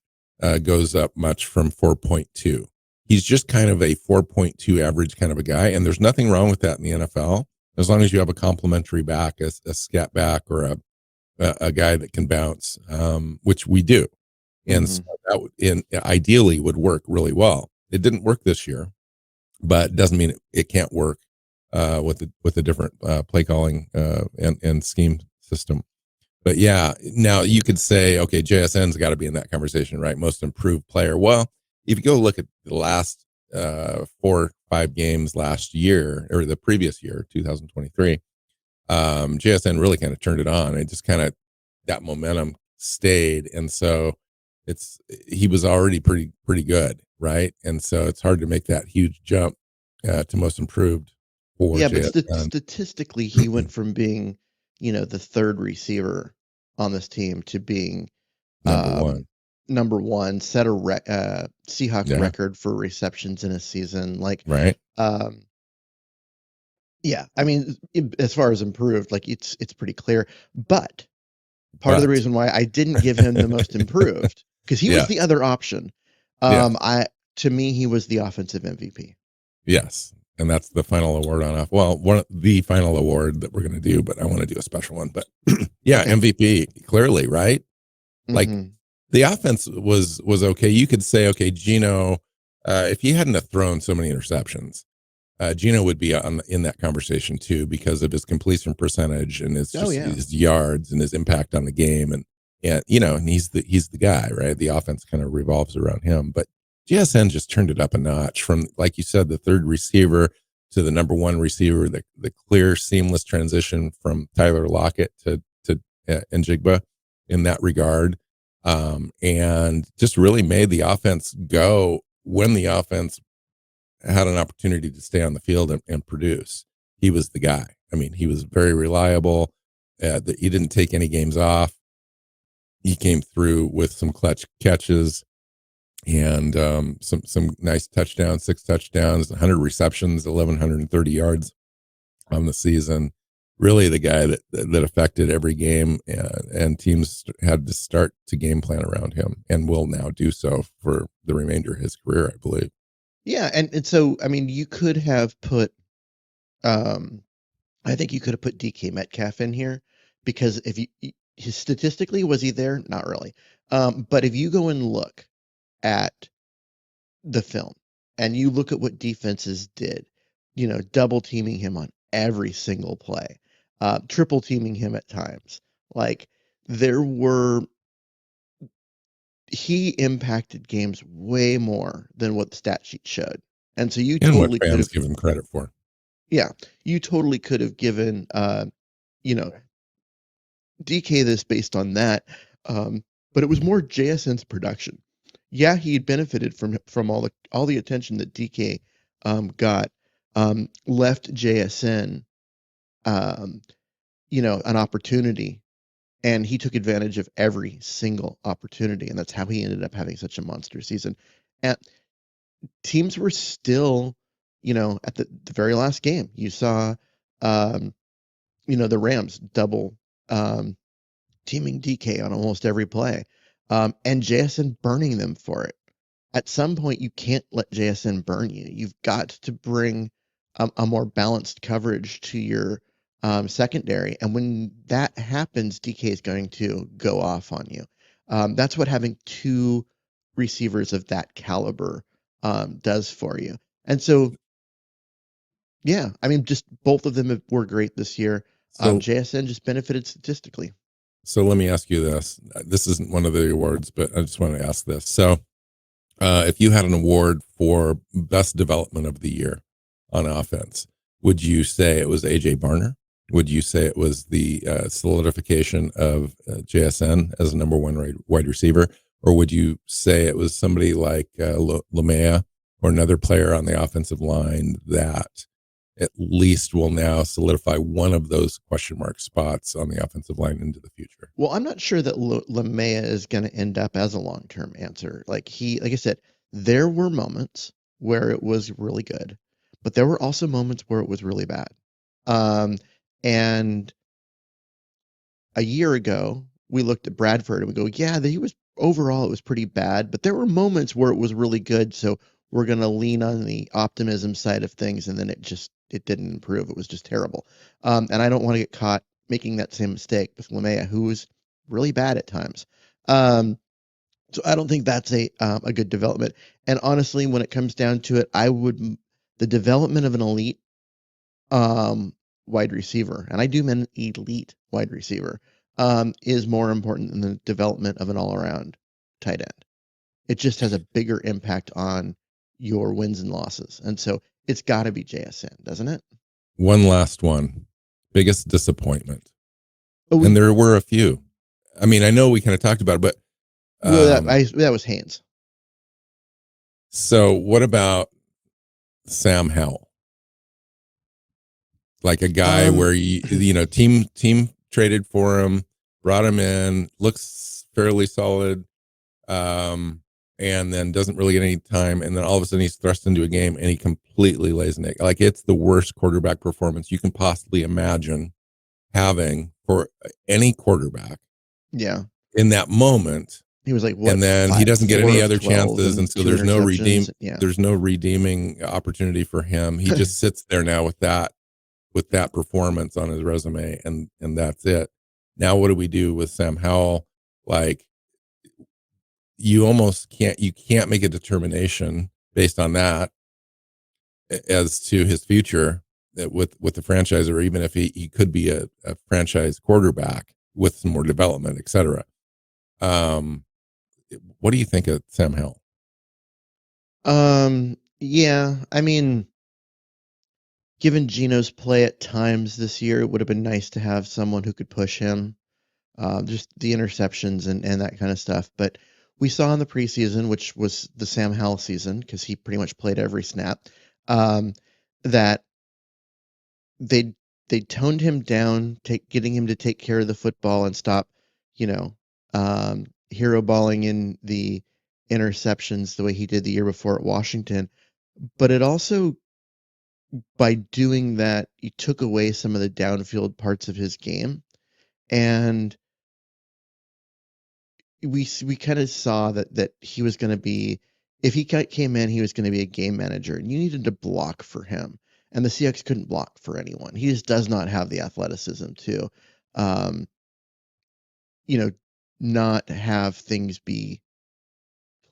goes up much from 4.2. He's just kind of a 4.2 average kind of a guy, and there's nothing wrong with that in the NFL as long as you have a complementary back, a scat back, or a guy that can bounce, which we do, and so that ideally would work really well. It didn't work this year, but doesn't mean it can't work with a different play calling and scheme system. But yeah, now you could say, okay, JSN's got to be in that conversation, right? Most improved player. Well, if you go look at the last 4 or 5 games last year, or the previous year, 2023, JSN really kind of turned it on. It just kind of, that momentum stayed, and so he was already pretty good, right? And so it's hard to make that huge jump to most improved for JSN. But statistically, he went from being, the 3rd receiver on this team to being number one, set a Seahawks record for receptions in a season. Right. Yeah, I mean, as far as improved, it's pretty clear. But part of the reason why I didn't give him the most improved, because he was the other option. To me, he was the offensive MVP. Yes, and that's the final award the final award that we're going to do, but I want to do a special one. But yeah, okay. MVP, clearly, right? Like the offense was okay. You could say, okay, Gino, if he hadn't have thrown so many interceptions, Gino would be in that conversation too because of his completion percentage and Oh yeah. his yards and his impact on the game, and and he's the guy, right? The offense kind of revolves around him, but JSN just turned it up a notch from, like you said, the third receiver to the number one receiver, the clear seamless transition from Tyler Lockett to Njigba in that regard, and just really made the offense go when the offense had an opportunity to stay on the field and produce. He was the guy. I mean, he was very reliable. He didn't take any games off. He came through with some clutch catches and some nice touchdowns, 6 touchdowns, 100 receptions, 1,130 yards on the season. Really, the guy that affected every game, and teams had to start to game plan around him, and will now do so for the remainder of his career, I believe. Yeah, and so I mean, you could have put, um, I think you could have put DK Metcalf in here because if statistically was he there? Not really. But if you go and look at the film and you look at what defenses did, double teaming him on every single play, triple teaming him at times, like there were he impacted games way more than what the stat sheet showed. And so you And what totally could fans have, give him credit for. yeah, you totally could have given, you know, DK this based on that. But it was more JSN's production. Yeah, he had benefited from all the attention that DK got, left JSN, um, an opportunity, and he took advantage of every single opportunity, and that's how he ended up having such a monster season. And teams were still, at the very last game, you saw, um, the Rams double um, teaming DK on almost every play, and JSN burning them for it. At some point, you can't let JSN burn you. You've got to bring a more balanced coverage to your secondary. And when that happens, DK is going to go off on you. That's what having two receivers of that caliber does for you. And so, yeah, I mean, just both of them were great this year. So, JSN just benefited statistically. so let me ask you this. This isn't one of the awards, but I just want to ask this. So, if you had an award for best development of the year on offense, would you say it was AJ Barner? Would you say it was the solidification of JSN as a number one wide receiver? Or would you say it was somebody like Lamea or another player on the offensive line that at least will now solidify one of those question mark spots on the offensive line into the future? Well, I'm not sure that Lamea is going to end up as a long-term answer. Like I said, there were moments where it was really good, but there were also moments where it was really bad. And a year ago, we looked at Bradford and we go, yeah, he was overall it was pretty bad, but there were moments where it was really good. So we're going to lean on the optimism side of things, and then it didn't improve. It was just terrible. And I don't want to get caught making that same mistake with Lamea, who was really bad at times. So I don't think that's a good development. And honestly, when it comes down to it, the development of an elite um, wide receiver, and I do mean elite wide receiver, is more important than the development of an all-around tight end. It just has a bigger impact on your wins and losses, and so it's got to be JSN, doesn't it? One last one. Biggest disappointment. Oh, And there were a few. I mean, I know we kind of talked about it, but that was Haynes. so what about Sam Howell? Like a guy Um, where team traded for him, brought him in, looks fairly solid, um, and then doesn't really get any time, and then all of a sudden he's thrust into a game and he completely lays an egg. Like it's the worst quarterback performance you can possibly imagine having for any quarterback yeah, in that moment. he was like And what then he doesn't get any four of other 12 chances, and and so two interceptions. Yeah, there's no redeeming opportunity for him. He just sits there now with that performance on his resume, and that's it. Now what do we do with Sam Howell? Like you can't make a determination based on that. as to his future with the franchise, or even if he could be a franchise quarterback with some more development, etc. Um, what do you think of Sam Howell? Yeah, I mean, given Geno's play at times this year, it would have been nice to have someone who could push him. Just the interceptions and that kind of stuff. But we saw in the preseason, which was the Sam Howell season, because he pretty much played every snap, um, that they they toned him down, getting him to take care of the football and stop, you know, hero balling in the interceptions the way he did the year before at Washington. But it also, by doing that, he took away some of the downfield parts of his game, and we kind of saw that he was going to be, if he came in, he was going to be a game manager, and you needed to block for him. And the Seahawks couldn't block for anyone. He just does not have the athleticism to, um, you know, not have things be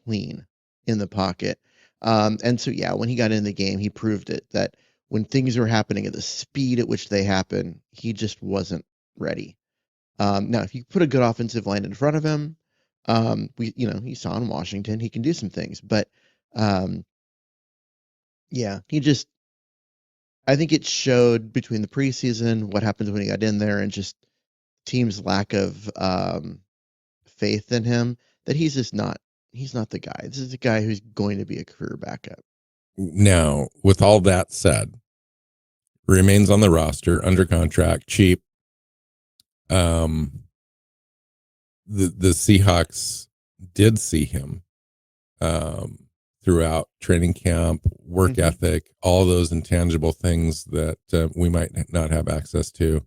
clean in the pocket. And so, yeah, when he got in the game, he proved it that when things were happening at the speed at which they happen, he just wasn't ready. Now, if you put a good offensive line in front of him, you saw in Washington, he can do some things. But um, yeah, I think it showed between the preseason, what happens when he got in there, and just team's lack of faith in him, that he's not the guy. This is the guy who's going to be a career backup. Now, with all that said, remains on the roster, under contract, cheap. Um, the Seahawks did see him throughout training camp, work Mm-hmm. ethic, all those intangible things that we might not have access to.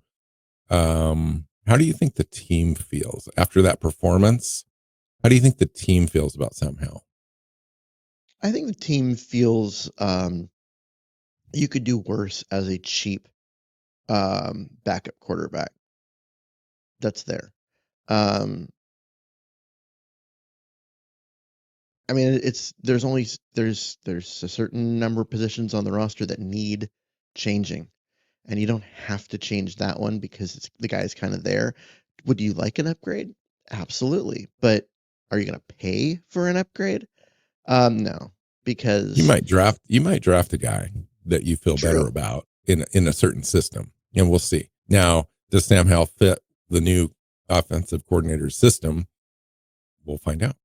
How do you think the team feels after that performance? How do you think the team feels about Sam Howell? I think the team feels you could do worse as a cheap backup quarterback that's there. Um, I mean, there's a certain number of positions on the roster that need changing, and you don't have to change that one because the guy's kind of there. Would you like an upgrade? Absolutely, but are you going to pay for an upgrade? No, because You might draft a guy that you feel better true. about in a certain system, and we'll see. Now, does Sam Howell fit the new offensive coordinator's system? We'll find out.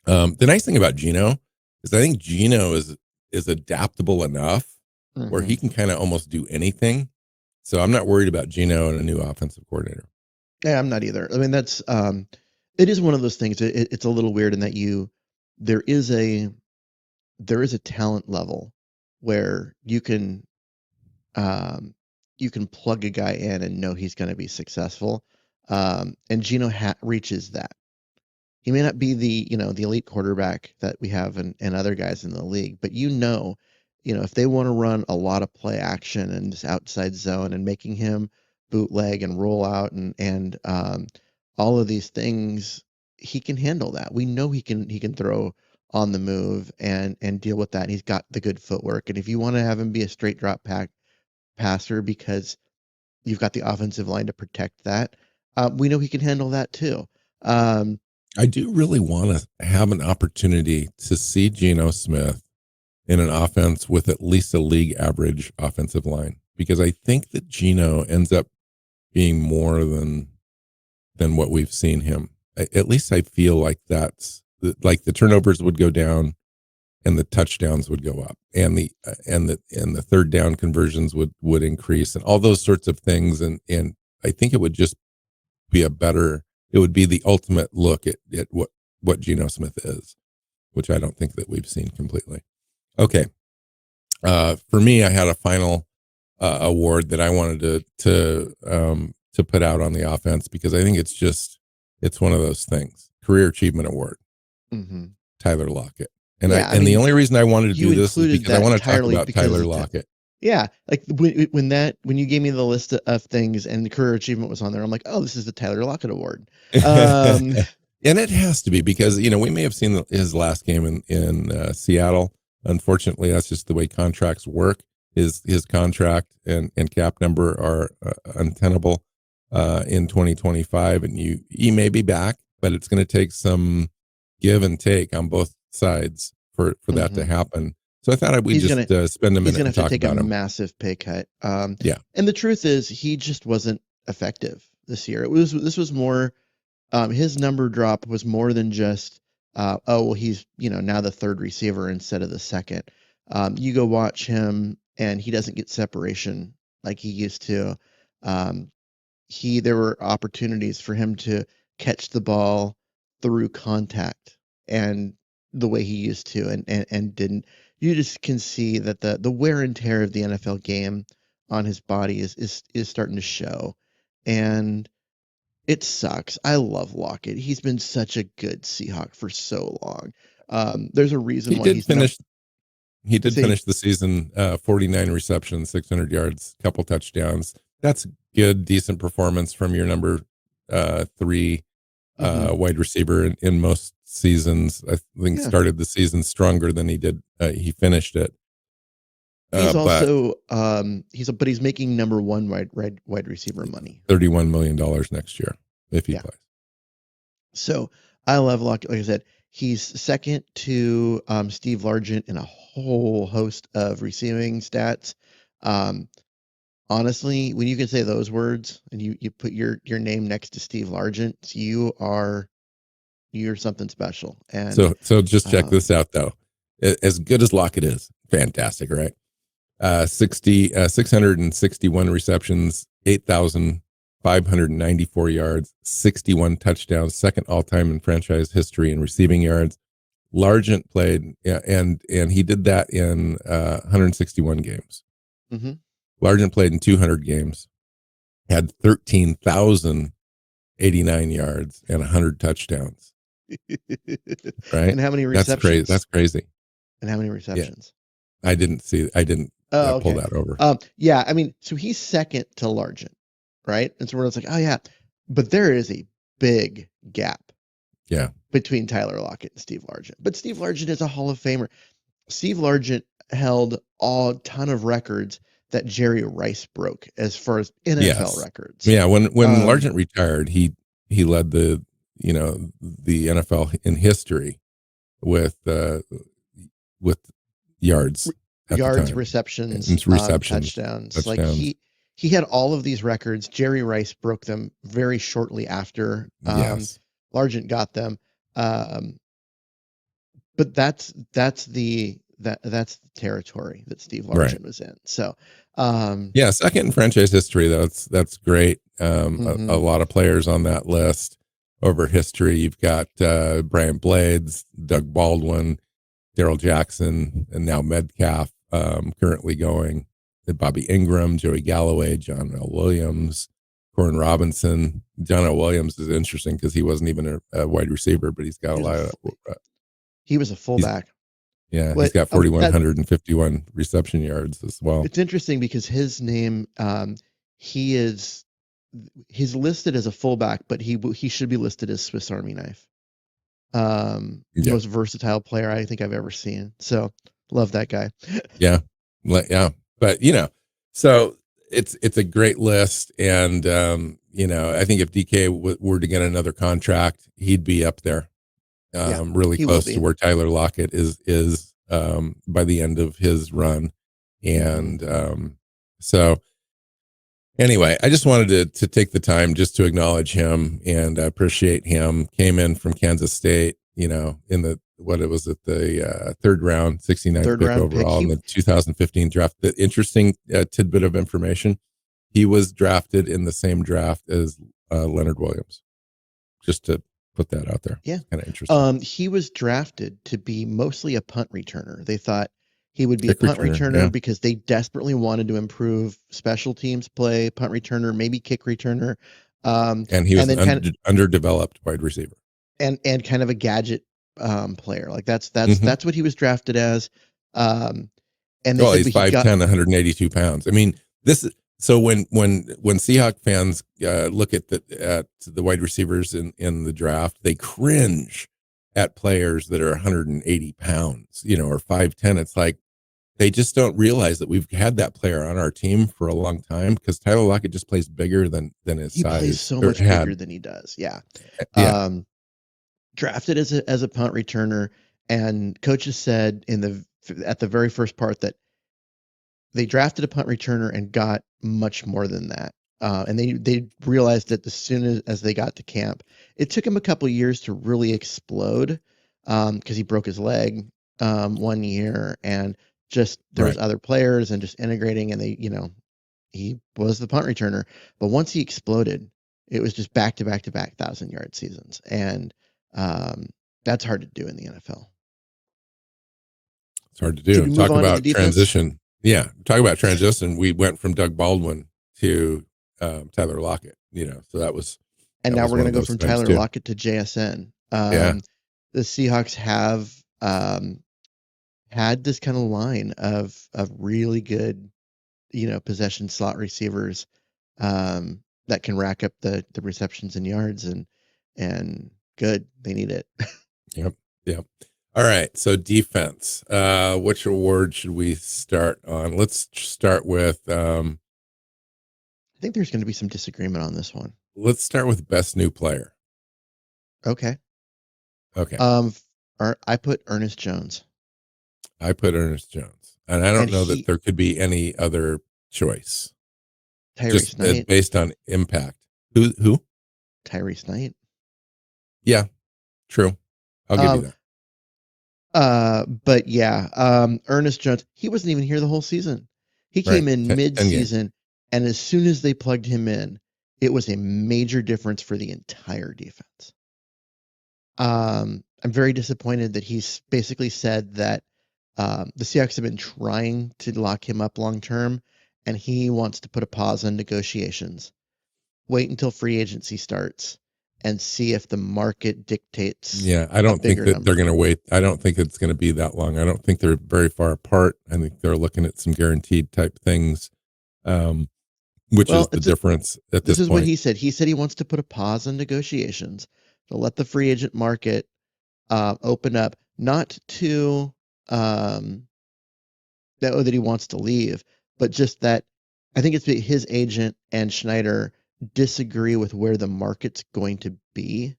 The nice thing about Geno is I think Geno is adaptable enough where Hmm. he can kind of almost do anything. So I'm not worried about Geno and a new offensive coordinator. Yeah, I'm not either. I mean, it is one of those things. It's a little weird in that there is a there is a talent level where um, you can plug a guy in and know he's going to be successful. And Geno reaches that. He may not be the elite quarterback that we have and other guys in the league, but if they want to run a lot of play action and this outside zone and making him bootleg and roll out and all of these things, he can handle that. We know he can throw on the move and deal with that. And he's got the good footwork. And if you want to have him be a straight drop passer because you've got the offensive line to protect that, we know he can handle that too. Um, I do really want to have an opportunity to see Geno Smith in an offense with at least a league average offensive line, because I think that Geno ends up being more than what we've seen him. At least I feel like like the turnovers would go down and the touchdowns would go up, and the third down conversions would increase, and all those sorts of things. And I think it would just be it would be the ultimate look at what Geno Smith is, which I don't think that we've seen completely. Okay. For me, I had a final award that I wanted to put out on the offense, because I think it's one of those things. Career Achievement Award, mhm. Tyler Lockett. Yeah, I And the mean, only reason I wanted to you do this is included because I that want to talk entirely about because Tyler it's Lockett. yeah, like when you gave me the list of things and the career achievement was on there, I'm like, oh, this is the Tyler Lockett Award. Um, And it has to be because, we may have seen his last game in Seattle, Unfortunately, that's just the way contracts work. His contract and cap number are untenable in 2025, and he may be back, but it's going to take some give and take on both sides for that to Mhm. happen. So I thought we'd He's just gonna spend a he's minute gonna and have to talk take a about him. massive pay cut. Yeah, And the truth is, he just wasn't effective this year. This was more. His number drop was more than just, oh well, he's now the third receiver instead of the second. You go watch him, and he doesn't get separation like he used to. Um, there were opportunities for him to catch the ball through contact and the way he used to and didn't. You just can see that the wear and tear of the NFL game on his body is starting to show. And it sucks. I love Lockett. He's been such a good Seahawk for so long. There's a reason he why did he's number. finish. He did Say, finish the season 49 receptions, 600 yards, couple touchdowns. That's good, decent performance from your number three mhm. wide receiver in most seasons. I think Yeah. started the season stronger than he did. He finished it, He's but also he's making number one wide receiver money. $31 million next year if he Yeah. plays. So I love Lockett. Like I said, he's second to Steve Largent in a whole host of receiving stats. Um, honestly, when you can say those words and you put your name next to Steve Largent, you're something special. And So just check um, this out though. As good as Lockett is, fantastic, right? 661 receptions, 8,594 yards, 61 touchdowns, second all time in franchise history in receiving yards. Largent played, yeah, and he did that in 161 games. mhm. Largent played in 200 games, had 13,089 yards and 100 touchdowns. Right? And how many That's crazy. receptions? That's crazy. And how many Yeah, receptions? I didn't Oh, pull okay. that over. Yeah, I mean, so he's second to Largent, right? And so we're like, oh yeah, but there is a big gap Yeah. between Tyler Lockett and Steve Largent. But Steve Largent is a Hall of Famer. Steve Largent held a ton of records that Jerry Rice broke as far as NFL Yes. records. Yeah. When Um, Largent retired, he led the NFL in history with with yards at the yards, time receptions, and receptions, touchdowns. Like touchdowns. he had all of these records. Jerry Rice broke them very shortly after Yes. Largent got them. Um, but that's the territory that Steve Right. Largent was in. So, um, Yeah. Second in franchise history. That's great. A mhm. lot of players on that list over history. You've got Brian Blades, Doug Baldwin, Daryl Jackson, and now Metcalf currently going. Bobby Ingram, Joey Galloway, John L. Williams, Corin Robinson. John L. Williams is interesting because he wasn't even a wide receiver, but he's got a he was a lot of. he was a He's fullback. he's What got that 4,151 reception yards as well. it's interesting because his name he is he's listed as a fullback, but he should be listed as Swiss Army knife. Yeah, Most versatile player I think I've ever seen. So love that guy. yeah, yeah. But so it's a great list, and I think if DK were to get another contract, he'd be up there, Yeah, really he will close to be. where Tyler Lockett is by the end of his run. Hmm. And so anyway, I just wanted to take the time just to acknowledge him and appreciate him. Came in from Kansas State, in the what it was at the third round, 69th Third pick round pick. overall in the 2015 draft. The interesting tidbit of information: he was drafted in the same draft as Leonard Williams. Just to put that out there, Yeah. kind of interesting. He was drafted to be mostly a punt returner. They thought he would be a Kick punt returner, yeah, returner because they desperately wanted to improve special teams play, punt returner, maybe kick returner, and he and was then an underdeveloped wide receiver. and kind of a gadget player. Like Mm-hmm. that's what he was drafted as. Um, and they Well, said, he's but he got 5'10", 182 pounds. I mean, this is so when Seahawk fans look at the wide receivers in the draft, they cringe at players that are 180 pounds, or 5'10". It's like they just don't realize that we've had that player on our team for a long time, because Tyler Lockett just plays bigger than his He plays size, so or much bigger had. than he does. Yeah. Yeah, Um, Drafted as a punt returner, and coaches said at the very first part that they drafted a punt returner and got much more than that. And they realized that as soon as they got to camp, it took him a couple years to really explode, because he broke his leg 1 year, and just there was right. other players and just integrating, and he was the punt returner. But once he exploded, it was just back to back to back 1,000-yard seasons, and um, that's hard to do in the NFL. It's hard to Should do. we move Talk on to the about defense? transition. Yeah, talk about transition. We went from Doug Baldwin to Tyler Lockett. So And that now was we're one going of to go those from things Tyler too. Lockett to JSN. Yeah, The Seahawks have had this kind of line of really good, possession slot receivers, that can rack up the receptions and yards, and good. They need it. yep, yep. All right, so defense. Which award should we start on? Let's start with I think there's going to be some disagreement on this one. best new player. Okay. Okay, Um, I put Ernest Jones, I put Ernest Jones, and I and don't know that there could be any other choice, Tyrese just Knight, based on impact. Who? Tyrese Knight. Yeah, true. I'll give you Um, that. but yeah, Ernest Jones, he wasn't even here the whole season. He Right, came in 10 games. mid-season, and as soon as they plugged him in, it was a major difference for the entire defense. I'm very disappointed that he's basically said that the Seahawks have been trying to lock him up long term, and he wants to put a pause on negotiations. Wait until free agency starts and see if the market dictates Yeah, I a don't think bigger that they're number. going to wait. I don't think it's going to be that long. I don't think they're very far apart. I think they're looking at some guaranteed type things, um, which is Well, the difference at this this is what point. he said. He said he wants to put a pause on negotiations to let the free agent market open up, not to um, that he wants to leave, but just that I think it's his agent and Schneider disagree with where the market's going to be,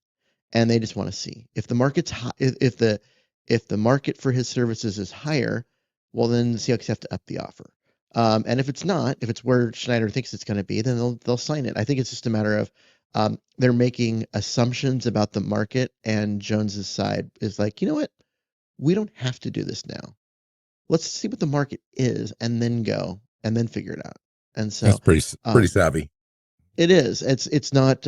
and they just want to see if the market's high, if the market for his services is higher, well then the Seahawks have to up the offer. And if it's not, if it's where Schneider thinks it's going to be, then they'll sign it. I think it's just a matter of they're making assumptions about the market, and Jones's side is like, you know what, we don't have to do this now. Let's see what the market is, and then go, and then figure it out. And That's so pretty savvy. it is. It's not.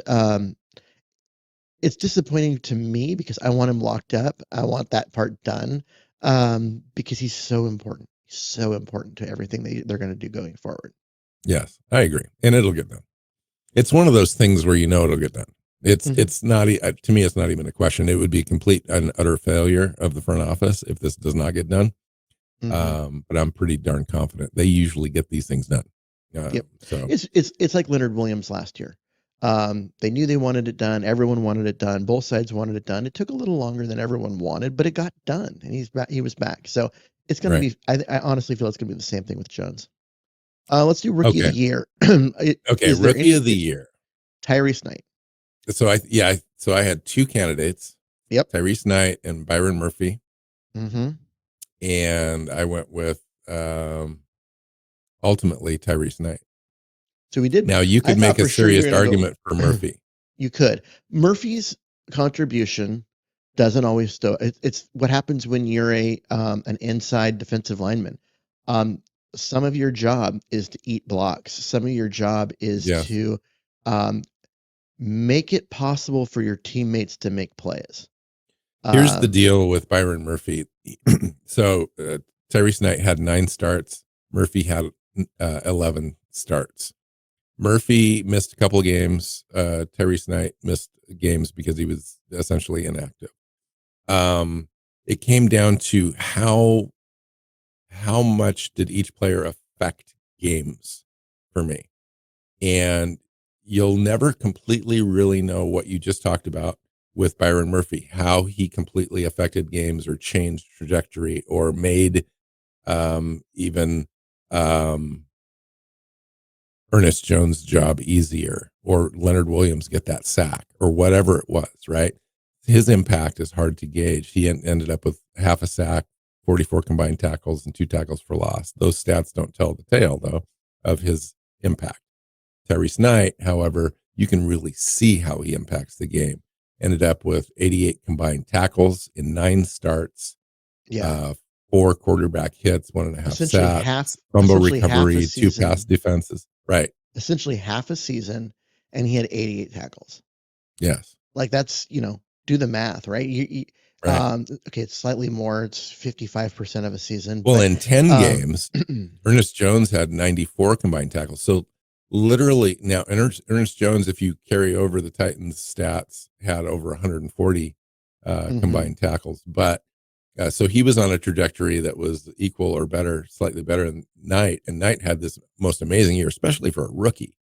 It's disappointing to me because I want him locked up. I want that part done, because he's so important. He's so important to everything they're going to do going forward. Yes, I agree, and it'll get done. It's one of those things where it'll get done. Hmm. It's not to me. It's not even a question. It would be complete and utter failure of the front office if this does not get done. Hmm. But I'm pretty darn confident they usually get these things done. Yep. So It's like Leonard Williams last year. They knew they wanted it done. Everyone wanted it done. Both sides wanted it done. It took a little longer than everyone wanted, but it got done, and he's back. He was back. So it's going to right, be. I honestly feel it's going to be the same thing with Jones. Let's do rookie of the okay, year. okay. Is there Rookie any of the year. Tyrese Knight? So I had two candidates, Yep. Tyrese Knight and Byron Murphy, Mm-hmm. and I went with ultimately Tyrese Knight. So we did. Now you I could thought make a for sure you serious were going to argument for go. Murphy. You could. Murphy's contribution doesn't always stow. It's what happens when you're an inside defensive lineman. Um, some of your job is to eat blocks. Some of your job is Yes. to um, make it possible for your teammates to make plays. Here's the Um, deal with Byron Murphy. So Tyrese Knight had 9 starts. Murphy had 11 starts. Murphy missed a couple of games. Tyrese Knight missed games because he was essentially inactive. It came down to how much did each player affect games for me, and you'll never completely really know what you just talked about with Byron Murphy, how he completely affected games or changed trajectory or made even Ernest Jones' job easier, or Leonard Williams get that sack, or whatever it was, right? His impact is hard to gauge. He ended up with half a sack, 44 combined tackles, and 2 tackles for loss. Those stats don't tell the tale, though, of his impact. Tyrese Knight, however, you can really see how he impacts the game. Ended up with 88 combined tackles in 9 starts, Yeah. uh, 4 quarterback hits, 1.5 Essentially sacks, fumble half a recovery, 2 pass season, defenses. Right. essentially half a season, and he had 88 tackles. Yes. Like that's, do the math, right? Right. Okay, it's slightly more. It's 55% of a season, Well, but in 10 um, games, Ernest Jones had 94 combined tackles. So literally now Ernest Jones, if you carry over the Titans stats, had over 140 mhm, combined tackles. But so he was on a trajectory that was equal or better, slightly better than Knight. And Knight had this most amazing year, especially for a rookie.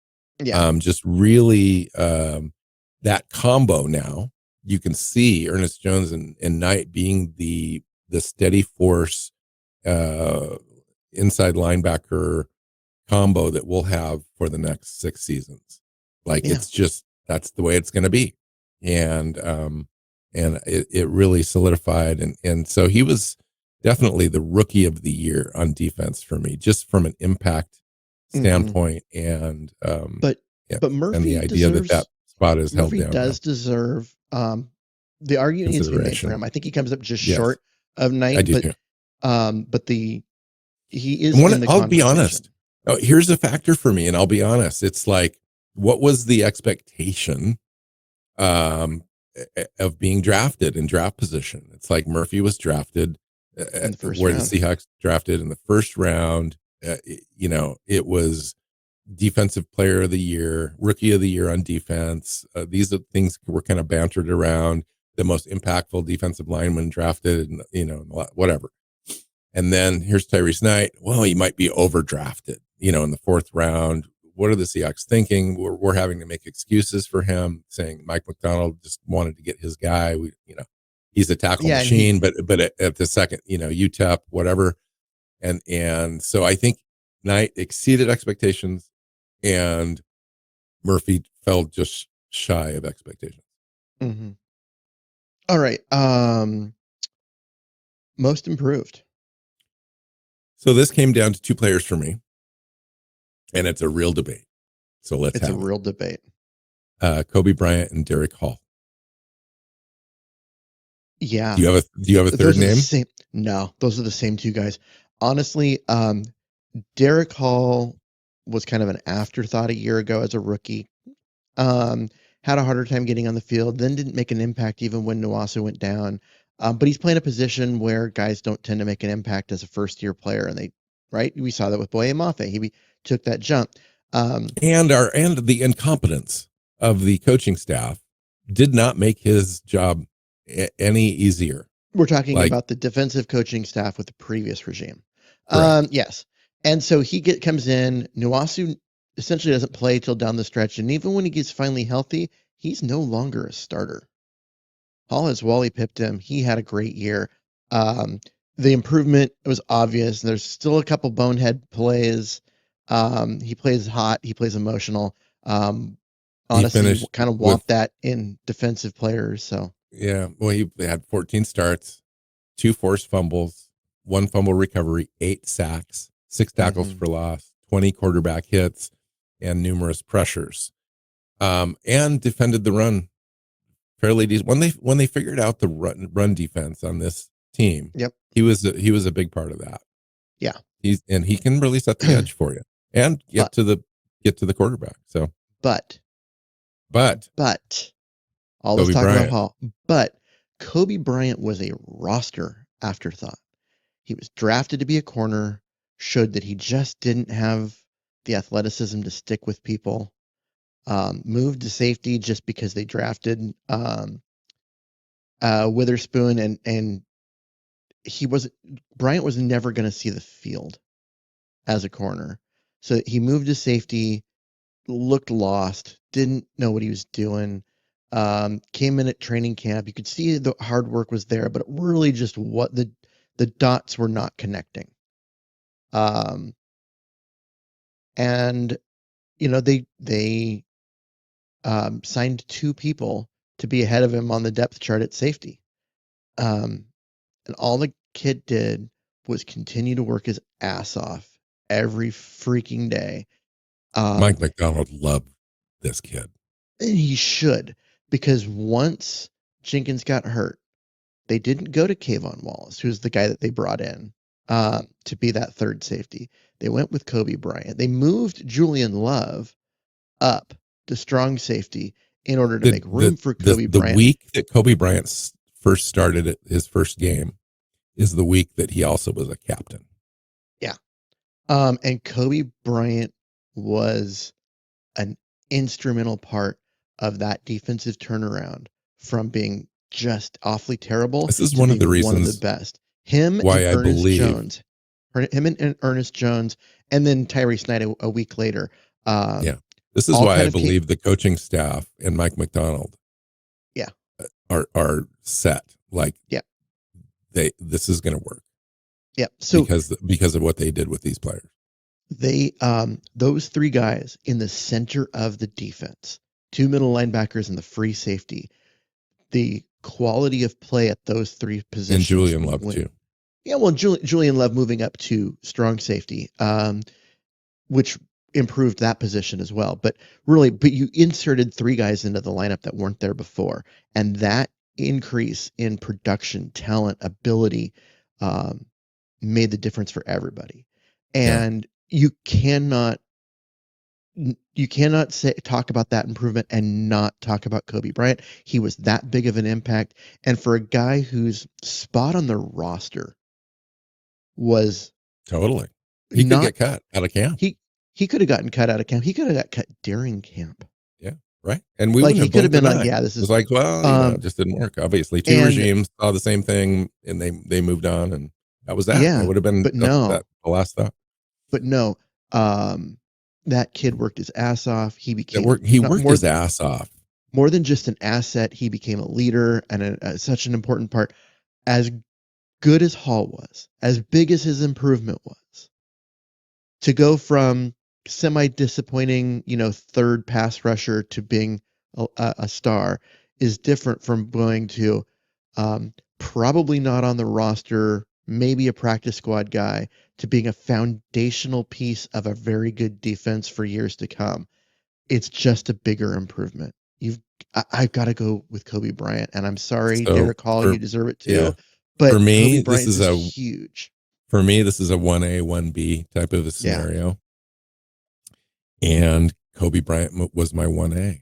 yeah, Just really that combo now. You can see Ernest Jones and Knight being the steady force uh, inside linebacker combo that we'll have for the next 6 seasons. Like yeah, it's just that's the way it's going to be, and it really solidified, and so he was definitely the rookie of the year on defense for me, just from an impact hmm. standpoint, and But yeah, but and the Murphy idea that deserves spot is held Murphy down now. does deserve the argument needs to be made for Consideration, him. I think he comes up just yes, short of I Knight, do too. but the he is And in the I'll be honest. conversation. Oh, here's a factor for me, and I'll be honest. It's like, what was the expectation um, of being drafted in draft position? It's like Murphy was drafted In the first where the round. Seahawks drafted in the first round. It was defensive player of the year, rookie of the year on defense. These are things were kind of bantered around. The most impactful defensive lineman drafted, and whatever. And then here's Tyrese Knight. Well, he might be overdrafted, in the 4th round. What are the Seahawks thinking? We're having to make excuses for him, saying Mike McDonald just wanted to get his guy. He's a tackle Yeah, and he machine, but at the second, UTEP, whatever. And so I think Knight exceeded expectations, and Murphy fell just shy of expectations. mhm. All right. Most improved. So this came down to 2 players for me, and it's a real debate. So let's It's a have it. real debate. Kobe Bryant and Derek Hall. Yeah. Do you have a third Those are the name? same. No, those are the same two guys. Honestly, Derek Hall was kind of an afterthought a year ago as a rookie. Um, had a harder time getting on the field, then didn't make an impact even when Nuwasu went down. But he's playing a position where guys don't tend to make an impact as a first year player, and right? We saw that with Boye Mafe. He took that jump. Um, And the incompetence of the coaching staff did not make his job any easier. we're talking Like, about the defensive coaching staff with the previous regime. correct. Yes. And so comes in. Nuwasu essentially doesn't play till down the stretch, and even when he gets finally healthy, he's no longer a starter. Hall has Wally pipped him. He had a great year. Um, the improvement was obvious. There's still a couple bonehead plays. He plays hot. He plays emotional. He Honestly, you finished kind of with, want that in defensive players. So, yeah, well, he had 14 starts, 2 forced fumbles, 1 fumble recovery, 8 sacks, 6 tackles mhm. for loss, 20 quarterback hits, and numerous pressures. And defended the run fairly decent. When they figured out the run defense on this team, Yep. he was a big part of that. Yeah. He can really set the edge for you and but, get to the quarterback. So, but, but but, all this Kobe talk about Bryant, Hall, but Kobe Bryant was a roster afterthought. He was drafted to be a corner, showed that he just didn't have the athleticism to stick with people. Moved to safety just because they drafted Witherspoon, and he was Bryant was never going to see the field as a corner, so he moved to safety. Looked lost, didn't know what he was doing. Came in at training camp. You could see the hard work was there, but really just what the dots were not connecting. Um, and they signed two people to be ahead of him on the depth chart at safety. And all the kid did was continue to work his ass off every freaking day. Mike McDonald loved this kid. And he should, because once Jenkins got hurt, they didn't go to Kayvon Wallace, who's the guy that they brought in to be that third safety. They went with Kobe Bryant. They moved Julian Love up to strong safety in order to make room for Kobe The Bryant. week that Kobe Bryant first started at his first game is the week that he also was a captain. Yeah. And Kobe Bryant was an instrumental part of that defensive turnaround from being just awfully terrible This is to one of being the one of the reasons best. Him and why I Ernest believe Jones, and then Tyree Snight a week later. yeah, this is All why kind I of came, believe the coaching staff and Mike McDonald yeah, are set. Like yeah, this is going to work yeah. So because of what they did with these players. they those three guys in the center of the defense, two middle linebackers and the free safety, the quality of play at those three And positions Julian Love too. yeah, well, Julian Love moving up to strong safety, which improved that position as well. But you inserted three guys into the lineup that weren't there before, and that increase in production, talent, ability made the difference for everybody. Yeah. And you cannot talk about that improvement and not talk about Kobe Bryant. He was that big of an impact, and for a guy whose spot on the roster was Totally. He could not get cut out of camp. he could have gotten cut out of camp. He could have got cut during camp. Yeah. Right. And we Like wouldn't he have could have blinked been an like, eye. yeah, It this was is like, well, it just didn't work. Obviously, two and regimes saw the same thing, and they moved on, and that was that. It yeah, would have been but no, the last thought. but no. Um, that kid worked his ass off. He That became worked. He not worked his ass off. more than just an asset. He became a leader and such an important part. As good as Hall was, as big as his improvement was, to go from semi-disappointing, third pass rusher to being a star is different from going to probably not on the roster, maybe a practice squad guy, to being a foundational piece of a very good defense for years to come. It's just a bigger improvement. I've got to go with Kobe Bryant, and I'm sorry, So Derek Hall, for you deserve it yeah, too, but for Kobe me, Bryant is huge. for me this is a 1A 1B type of a Yeah. scenario, and Kobe Bryant was my 1A.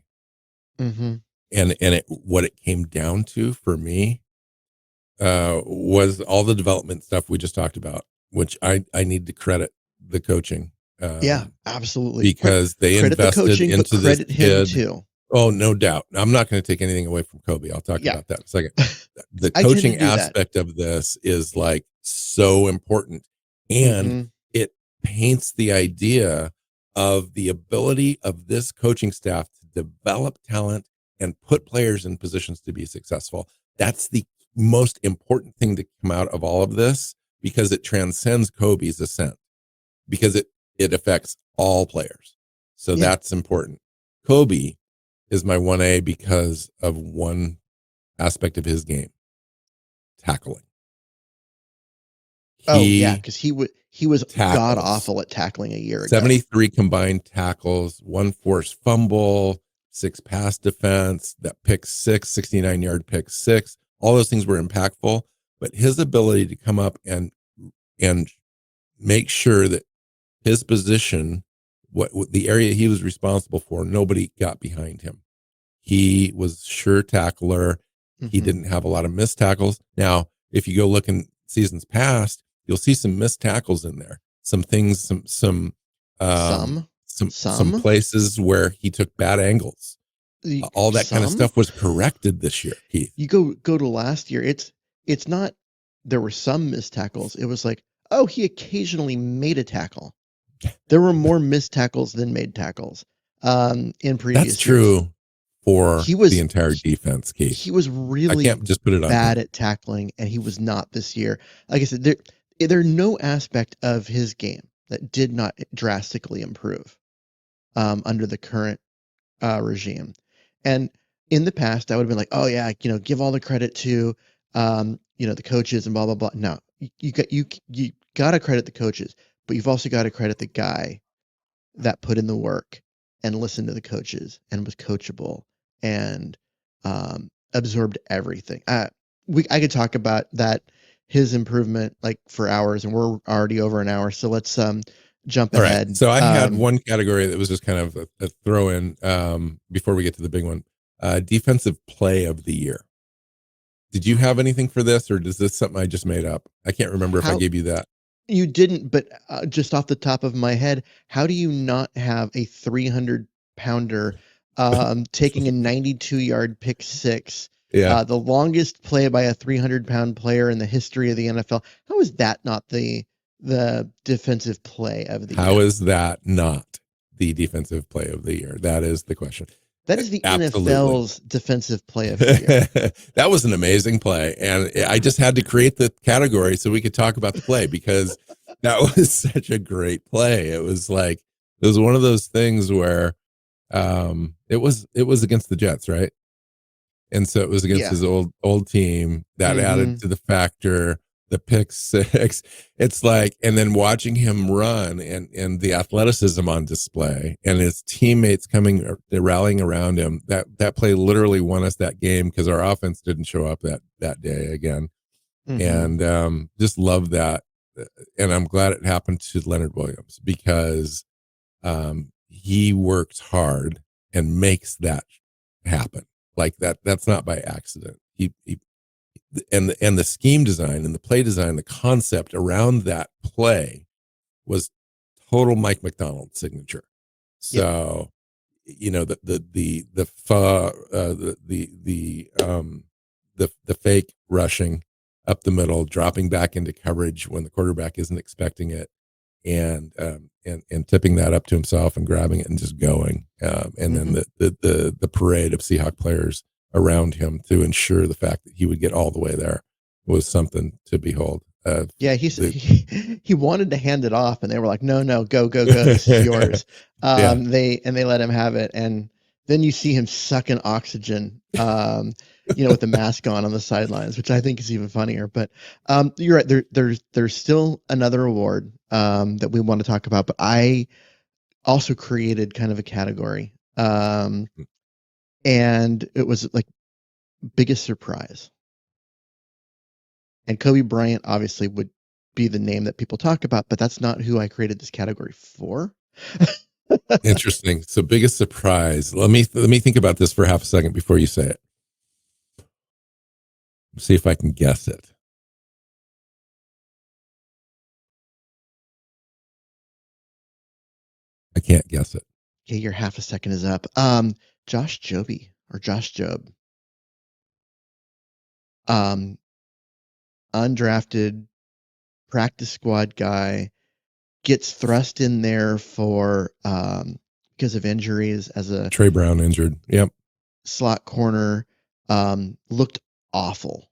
Mm-hmm. And what it came down to for me was all the development stuff we just talked about, which I need to credit the coaching. Yeah, absolutely. Because they Credit the invested coaching, but into this credit him kid. too. Oh, no doubt. I'm not going to take anything away from Kobe. I'll talk Yeah. about that in a second. The I tend to coaching do that. aspect of this is like so important. And Mm-hmm. it paints the idea of the ability of this coaching staff to develop talent and put players in positions to be successful. That's the most important thing to come out of all of this, because it transcends Kobe's ascent, because it affects all players. So Yeah. that's important. Kobe is my 1A because of one aspect of his game: tackling. Because he was god Tackles awful at tackling a year ago. 73 combined tackles, one forced fumble, 6 pass defense, that pick six, 69-yard pick six. All those things were impactful, but his ability to come up and make sure that his position, what the area he was responsible for, nobody got behind him. He was sure tackler. He didn't have a lot of missed tackles. Now, if you go look in seasons past, you'll see some missed tackles in there. Some things, some places where he took bad angles. All that kind of stuff was corrected this year, Keith. You go to last year. It's not there were some missed tackles. It was like, oh, he occasionally made a tackle. There were more missed tackles than made tackles in previous years. That's true for He the was entire defense, Keith. he was I really can't just put it on bad him. at tackling, and he was not this year. Like I said, there's no aspect of his game that did not drastically improve under the current regime. And in the past, I would have been like, oh yeah, give all the credit to the coaches and blah blah blah. No, you got to credit the coaches, but you've also got to credit the guy that put in the work and listened to the coaches and was coachable and absorbed everything. I could talk about that, his improvement, like for hours, and we're already over an hour, so let's jump All right. ahead. So I had one category that was just kind of a throw in before we get to the big one. Defensive play of the year. Did you have anything for this, or is this something I just made up? I can't remember if I How gave you that. You didn't, but just off the top of my head, how do you not have a 300-pounder taking a 92-yard pick six, Yeah. the longest play by a 300-pound player in the history of the NFL? How is that not the defensive play of the How year? is that not the defensive play of the year? That is the question. That is the Absolutely. NFL's defensive play of the year. That was an amazing play. And I just had to create the category so we could talk about the play because that was such a great play. It was one of those things where it was against the Jets, right? And so it was against Yeah. his old team that added Mm-hmm. to the factor, the pick six. It's like, and then watching him run and the athleticism on display and his teammates coming, they're rallying around him. That play literally won us that game because our offense didn't show up that day again. Mm-hmm. And just love that. And I'm glad it happened to Leonard Williams because he works hard and makes that happen. Like that's not by accident. He and the scheme design and the play design, the concept around that play was total Mike McDonald signature. Yep. So, the fake rushing up the middle, dropping back into coverage when the quarterback isn't expecting it, and tipping that up to himself and grabbing it and just going, and then the parade of Seahawk players around him to ensure the fact that he would get all the way there was something to behold. Yeah, The, he wanted to hand it off, and they were like, "No, no, go, go, go! This is yours." yeah, They let him have it, and then you see him sucking oxygen, with the mask on the sidelines, which I think is even funnier. But you're right. There's still another award that we want to talk about, but I also created kind of a category, and it was like biggest surprise. And Kobe Bryant obviously would be the name that people talk about, but that's not who I created this category for. interesting. So biggest surprise. Let me think about this for half a second before you say it. See if I can guess it. I can't guess it. Okay, your half a second is up. Josh Joby or Josh Job. Um, Undrafted practice squad guy gets thrust in there for because of injuries as a Trey Brown injured. Yep. slot corner. Looked awful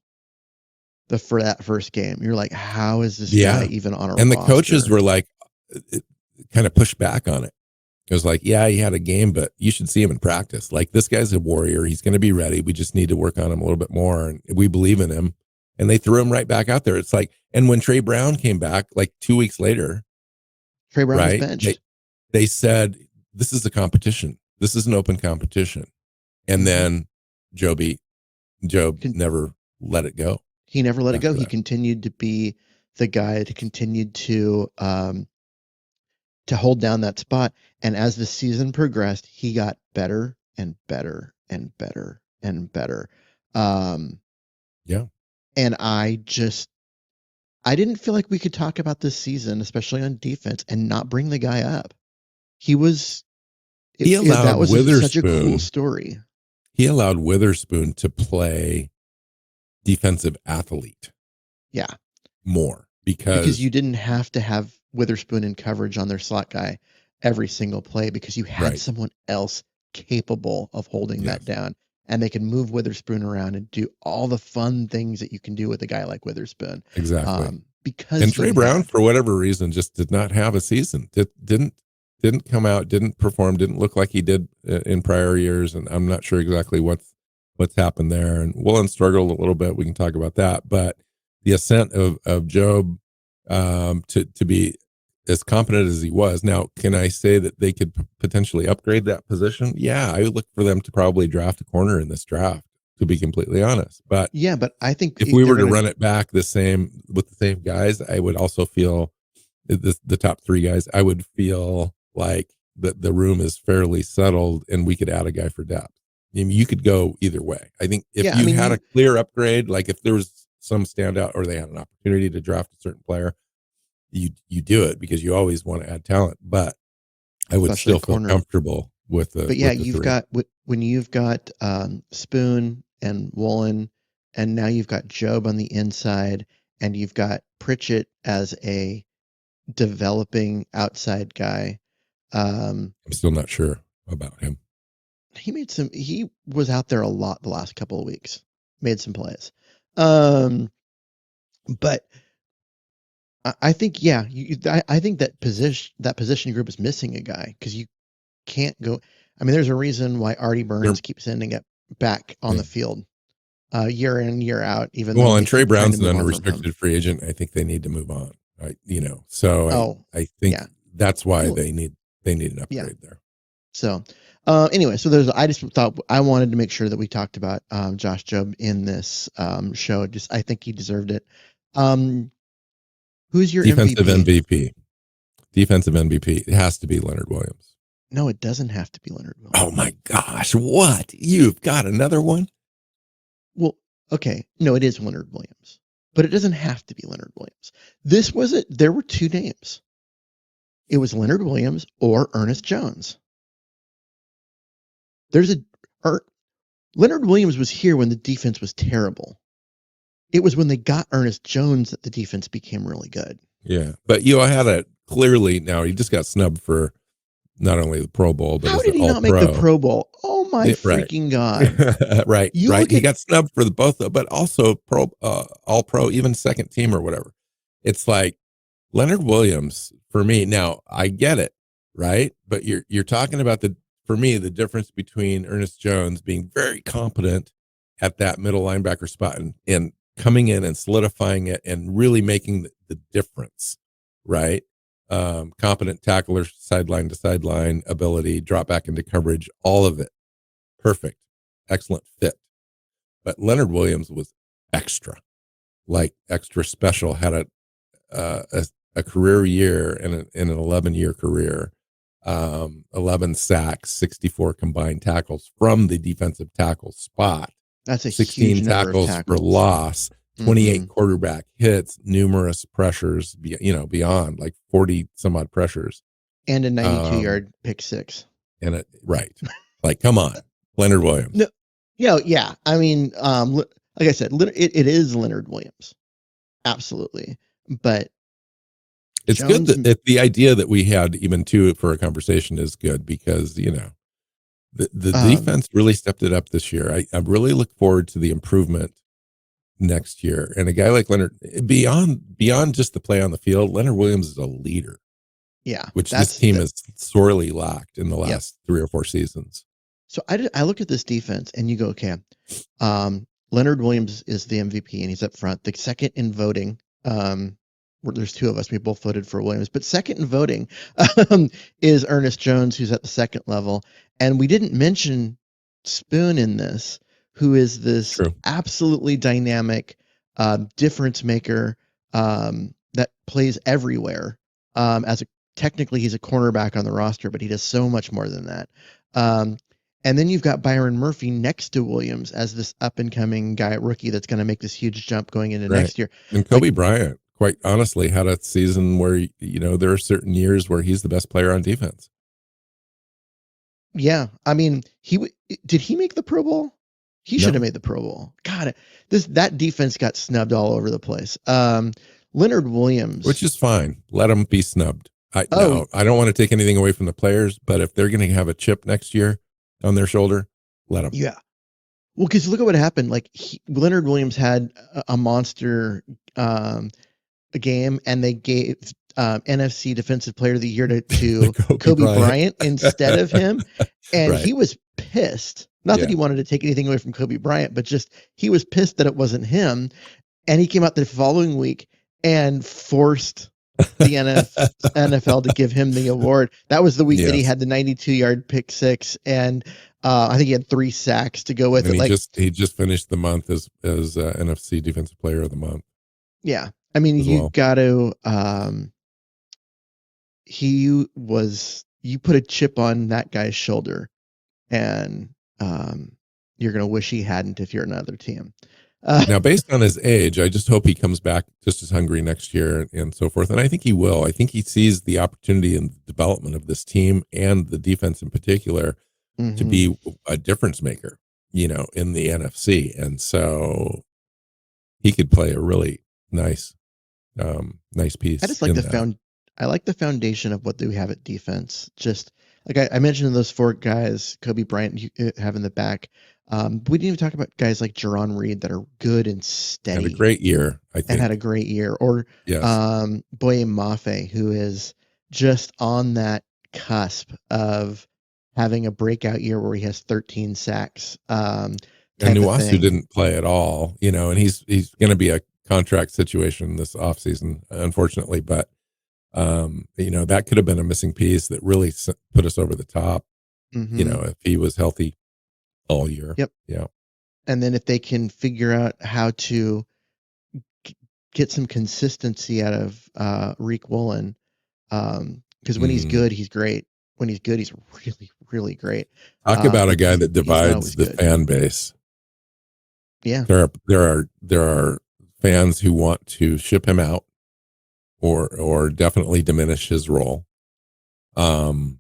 for that first game. You're like, how is this guy Yeah. even on a And the roster? coaches were like, kind of pushed back on it. It was like, yeah, he had a game, but you should see him in practice. Like, this guy's a warrior. He's going to be ready. We just need to work on him a little bit more. And we believe in him. And they threw him right back out there. It's like, and when Trey Brown came back, like 2 weeks later, Trey Brown was right? benched. They said, this is a competition. This is an open competition. And then Job never let it go. He never let it go. after He that. continued to be the guy to continued to hold down that spot. And as the season progressed, he got better and better and better and better. Yeah. And I didn't feel like we could talk about this season, especially on defense, and not bring the guy up. He was He allowed that was such a cool Witherspoon. story. He allowed Witherspoon to play defensive athlete. Yeah. More Because you didn't have to have Witherspoon in coverage on their slot guy every single play because you had Right. someone else capable of holding that Yes, down, and they can move Witherspoon around and do all the fun things that you can do with a guy like Witherspoon, exactly. because And he Trey Brown, had. for whatever reason, just did not have a season. Didn't come out, didn't perform, didn't look like he did in prior years. And I'm not sure exactly what's happened there. And Woolen struggled a little bit. We can talk about that. But the ascent of Job to be as competent as he was. Now, can I say that they could potentially upgrade that position? Yeah, I would look for them to probably draft a corner in this draft, to be completely honest. But Yeah, but I think if we they're were to gonna. run it back the same with the same guys, I would also feel the top three guys. I would feel like the room is fairly settled, and we could add a guy for depth. I mean, you could go either way. I think if Yeah, I you mean, had a clear upgrade, like if there was some standout or they had an opportunity to draft a certain player, you do it because you always want to add talent. But I would especially a still feel corner. comfortable with But yeah, the you've three. got when you've got Spoon and Woolen, and now you've got Job on the inside, and you've got Pritchett as a developing outside guy. I'm still not sure about him. He was out there a lot the last couple of weeks, made some plays. Um, but I think, yeah, I think that position group is missing a guy because you can't go. I mean, there's a reason why Artie They're, Burns keeps ending up back on yeah. the field year in, year out, even though Well, they and Trey keep trying to Brown's an move on from him. unrestricted free agent. I think they need to move on. So Oh, I think yeah. that's why Well, they need an yeah. upgrade there. So, anyway, I just thought I wanted to make sure that we talked about Josh Jobe in this show. Just I think he deserved it. Um, who's your Defensive MVP? MVP. Defensive MVP. It has to be Leonard Williams. No, it doesn't have to be Leonard Oh Williams. my gosh. What? You've got another one? Well, okay, no, it is Leonard Williams, but it doesn't have to be Leonard Williams. This was it. There were two names. It was Leonard Williams or Ernest Jones. There's a Leonard Williams was here when the defense was terrible. It was when they got Ernest Jones that the defense became really good. Yeah. But I had a clearly now he just got snubbed for not only the Pro Bowl, but How as an did he all not make the pro. Pro Bowl? Oh my Right. freaking God. Right. You Right. look He at got snubbed for the both, but also all pro, even second team or whatever. It's like Leonard Williams for me. Now I get it. Right. But you're talking about for me, the difference between Ernest Jones being very competent at that middle linebacker spot and coming in and solidifying it and really making the difference. Right. Competent tackler, sideline to sideline ability, drop back into coverage, all of it. Perfect. Excellent fit. But Leonard Williams was extra, like extra special, had a career year and an 11-year career, 11 sacks, 64 combined tackles from the defensive tackle spot, that's a 16 huge number of tackles for tackles. loss, 28 Mm-hmm. quarterback hits, numerous pressures, beyond like 40 some odd pressures. And a 92 Um, yard pick six. and right. Like, come on, Leonard Williams. No, yeah. I mean, like I said, it is Leonard Williams. Absolutely. But It's good Jones, that the idea that we had even too for a conversation is good because, the defense really stepped it up this year. I really look forward to the improvement next year. And a guy like Leonard, beyond just the play on the field, Leonard Williams is a leader, yeah, which this team has sorely lacked in the last 3 or 4 seasons. So I look at this defense and you go, okay, Leonard Williams is the MVP and he's up front. The second in voting, there's two of us, we both voted for Williams, but second in voting is Ernest Jones, who's at the second level. And we didn't mention Spoon in this, who is this absolutely dynamic difference maker that plays everywhere. Technically he's a cornerback on the roster, but he does so much more than that. And then you've got Byron Murphy next to Williams as this up and coming guy, rookie that's going to make this huge jump going into next year. And Kobe Bryant, quite honestly, had a season where, there are certain years where he's the best player on defense. Yeah. I mean, did he make the Pro Bowl? He should have made the Pro Bowl. God, that defense got snubbed all over the place. Leonard Williams, which is fine. Let him be snubbed. I don't want to take anything away from the players, but if they're going to have a chip next year, on their shoulder, let them. Yeah. Well, because look at what happened. Like Leonard Williams had a monster a game, and they gave NFC Defensive Player of the Year to Kobe Kobe Bryant. Bryant instead of him, and Right. he was pissed. Not that Yeah. he wanted to take anything away from Kobe Bryant, but just he was pissed that it wasn't him. And he came out the following week and forced the NFL to give him the award. That was the week that he Yes. had the 92-yard pick six, and I think he had 3 sacks to go with And it. Like, he just finished the month as NFC Defensive Player of the Month yeah, I mean, as you well. got to. You put a chip on that guy's shoulder, and you're gonna wish he hadn't if you're another team. Now, based on his age, I just hope he comes back just as hungry next year and so forth. And I think he will. I think he sees the opportunity in the development of this team and the defense in particular to be a difference maker, in the NFC. And so he could play a really nice piece I just like in that. I like the foundation of what they have at defense. Just like I mentioned those 4 guys, Kobe Bryant you have in the back. We didn't even talk about guys like Jerron Reed that are good and Had a steady great year, I and had think. a great year. Or Yes. Boye Mafe, who is just on that cusp of having a breakout year where he has 13 sacks, And type of Nuasu thing. didn't play at all, and he's going to be a contract situation this offseason, unfortunately. But, that could have been a missing piece that really put us over the top, Mm-hmm. if he was healthy all year. Yep. Yeah. And then if they can figure out how to get some consistency out of Reek Woolen, because when he's Mm. good, he's great. When he's good, he's really, really great. Talk about a But guy that he's not divides always the good. fan base. Yeah. There are fans who want to ship him out or definitely diminish his role. And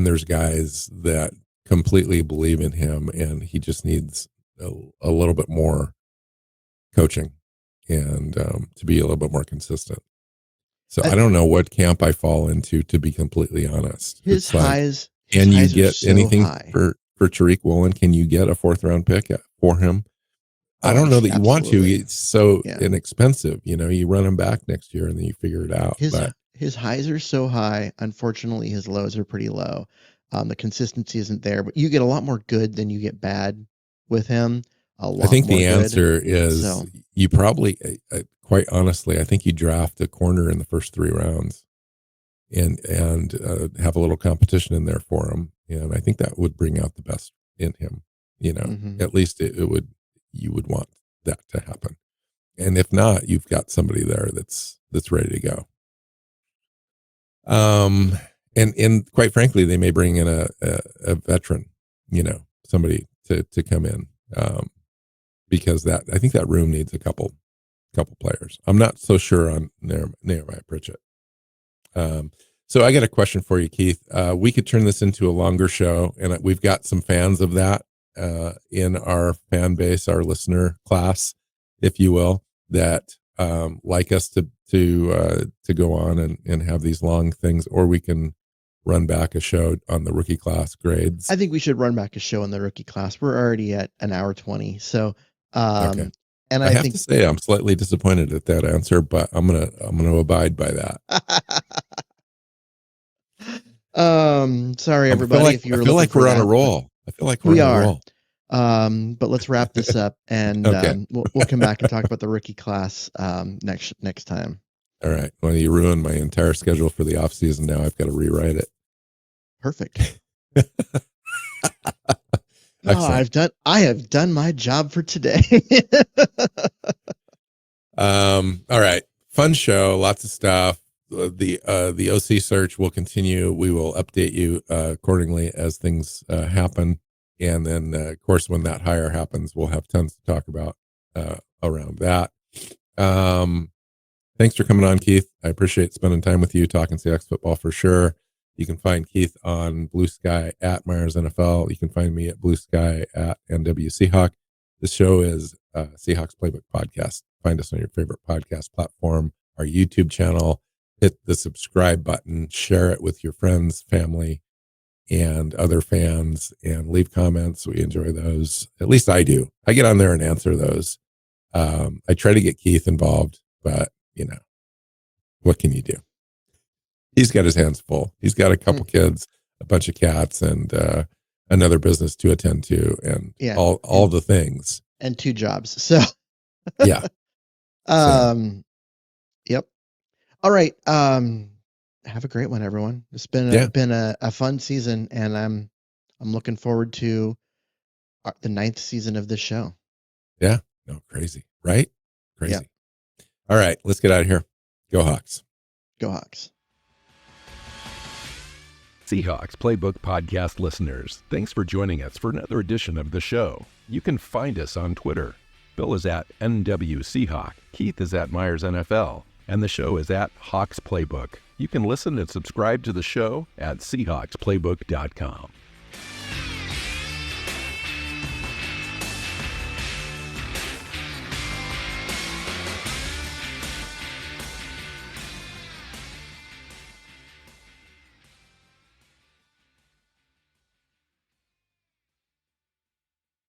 there's guys that completely believe in him, and he just needs a little bit more coaching and to be a little bit more consistent. So I, I don't know what camp I fall into, to be completely honest. his It's like, highs, his can you highs are get so anything high. for Tariq Woolen? Can you get a 4th round pick for him? I Oh, don't know that you want to. absolutely. It's so Yeah. inexpensive. You run him back next year and then you figure it out. His But his highs are so high. Unfortunately, his lows are pretty low. The consistency isn't there, but you get a lot more good than you get bad with him. A I lot think more the good. answer is So, you probably, quite honestly, I think you draft a corner in the first 3 rounds and have a little competition in there for him. And I think that would bring out the best in him. mhm. At least you would want that to happen. And if not, you've got somebody there that's ready to go. And quite frankly, they may bring in a veteran, somebody to come in, because I think that room needs a couple players. I'm not so sure on Nehemiah Pritchett. So I got a question for you, Keith. We could turn this into a longer show, and we've got some fans of that in our fan base, our listener class, if you will, that like us to go on and have these long things, or we can run back a show on the rookie class grades. I think we should run back a show in the rookie class. We're already at an hour 20. So, Okay. and I I have think, to say I'm slightly disappointed at that answer, but I'm gonna abide by that. sorry I feel everybody like if you I were feel looking like for we're on a that, but roll. I feel like we're we on a are. roll. But let's wrap this up, and Okay. we'll come back and talk about the rookie class next time. All right. Well, you ruined my entire schedule for the off season. Now I've got to rewrite it. Perfect. Excellent. I have done my job for today. All right. Fun show. Lots of stuff. The OC search will continue. We will update you accordingly as things happen. And then, of course, when that hire happens, we'll have tons to talk about around that. Thanks for coming on, Keith. I appreciate spending time with you, talking Seahawks football for sure. You can find Keith on Blue Sky at Myers NFL. You can find me at Blue Sky at NW Seahawk. This show is Seahawks Playbook Podcast. Find us on your favorite podcast platform, our YouTube channel. Hit the subscribe button, share it with your friends, family, and other fans and leave comments. We enjoy those. At least I do. I get on there and answer those. I try to get Keith involved, but what can you do? He's got his hands full. He's got a couple kids, a bunch of cats, and another business to attend to, and all the things, and 2 jobs. So yeah. Yep. All right. Have a great one, everyone. It's been a fun season, and I'm looking forward to the 9th season of this show. Yeah. No, crazy, right? Crazy. Yeah. All right, let's get out of here. Go Hawks. Go Hawks. Seahawks Playbook podcast listeners, thanks for joining us for another edition of the show. You can find us on Twitter. Bill is at NWSeahawk, Keith is at Myers NFL, and the show is at Hawks Playbook. You can listen and subscribe to the show at SeahawksPlaybook.com.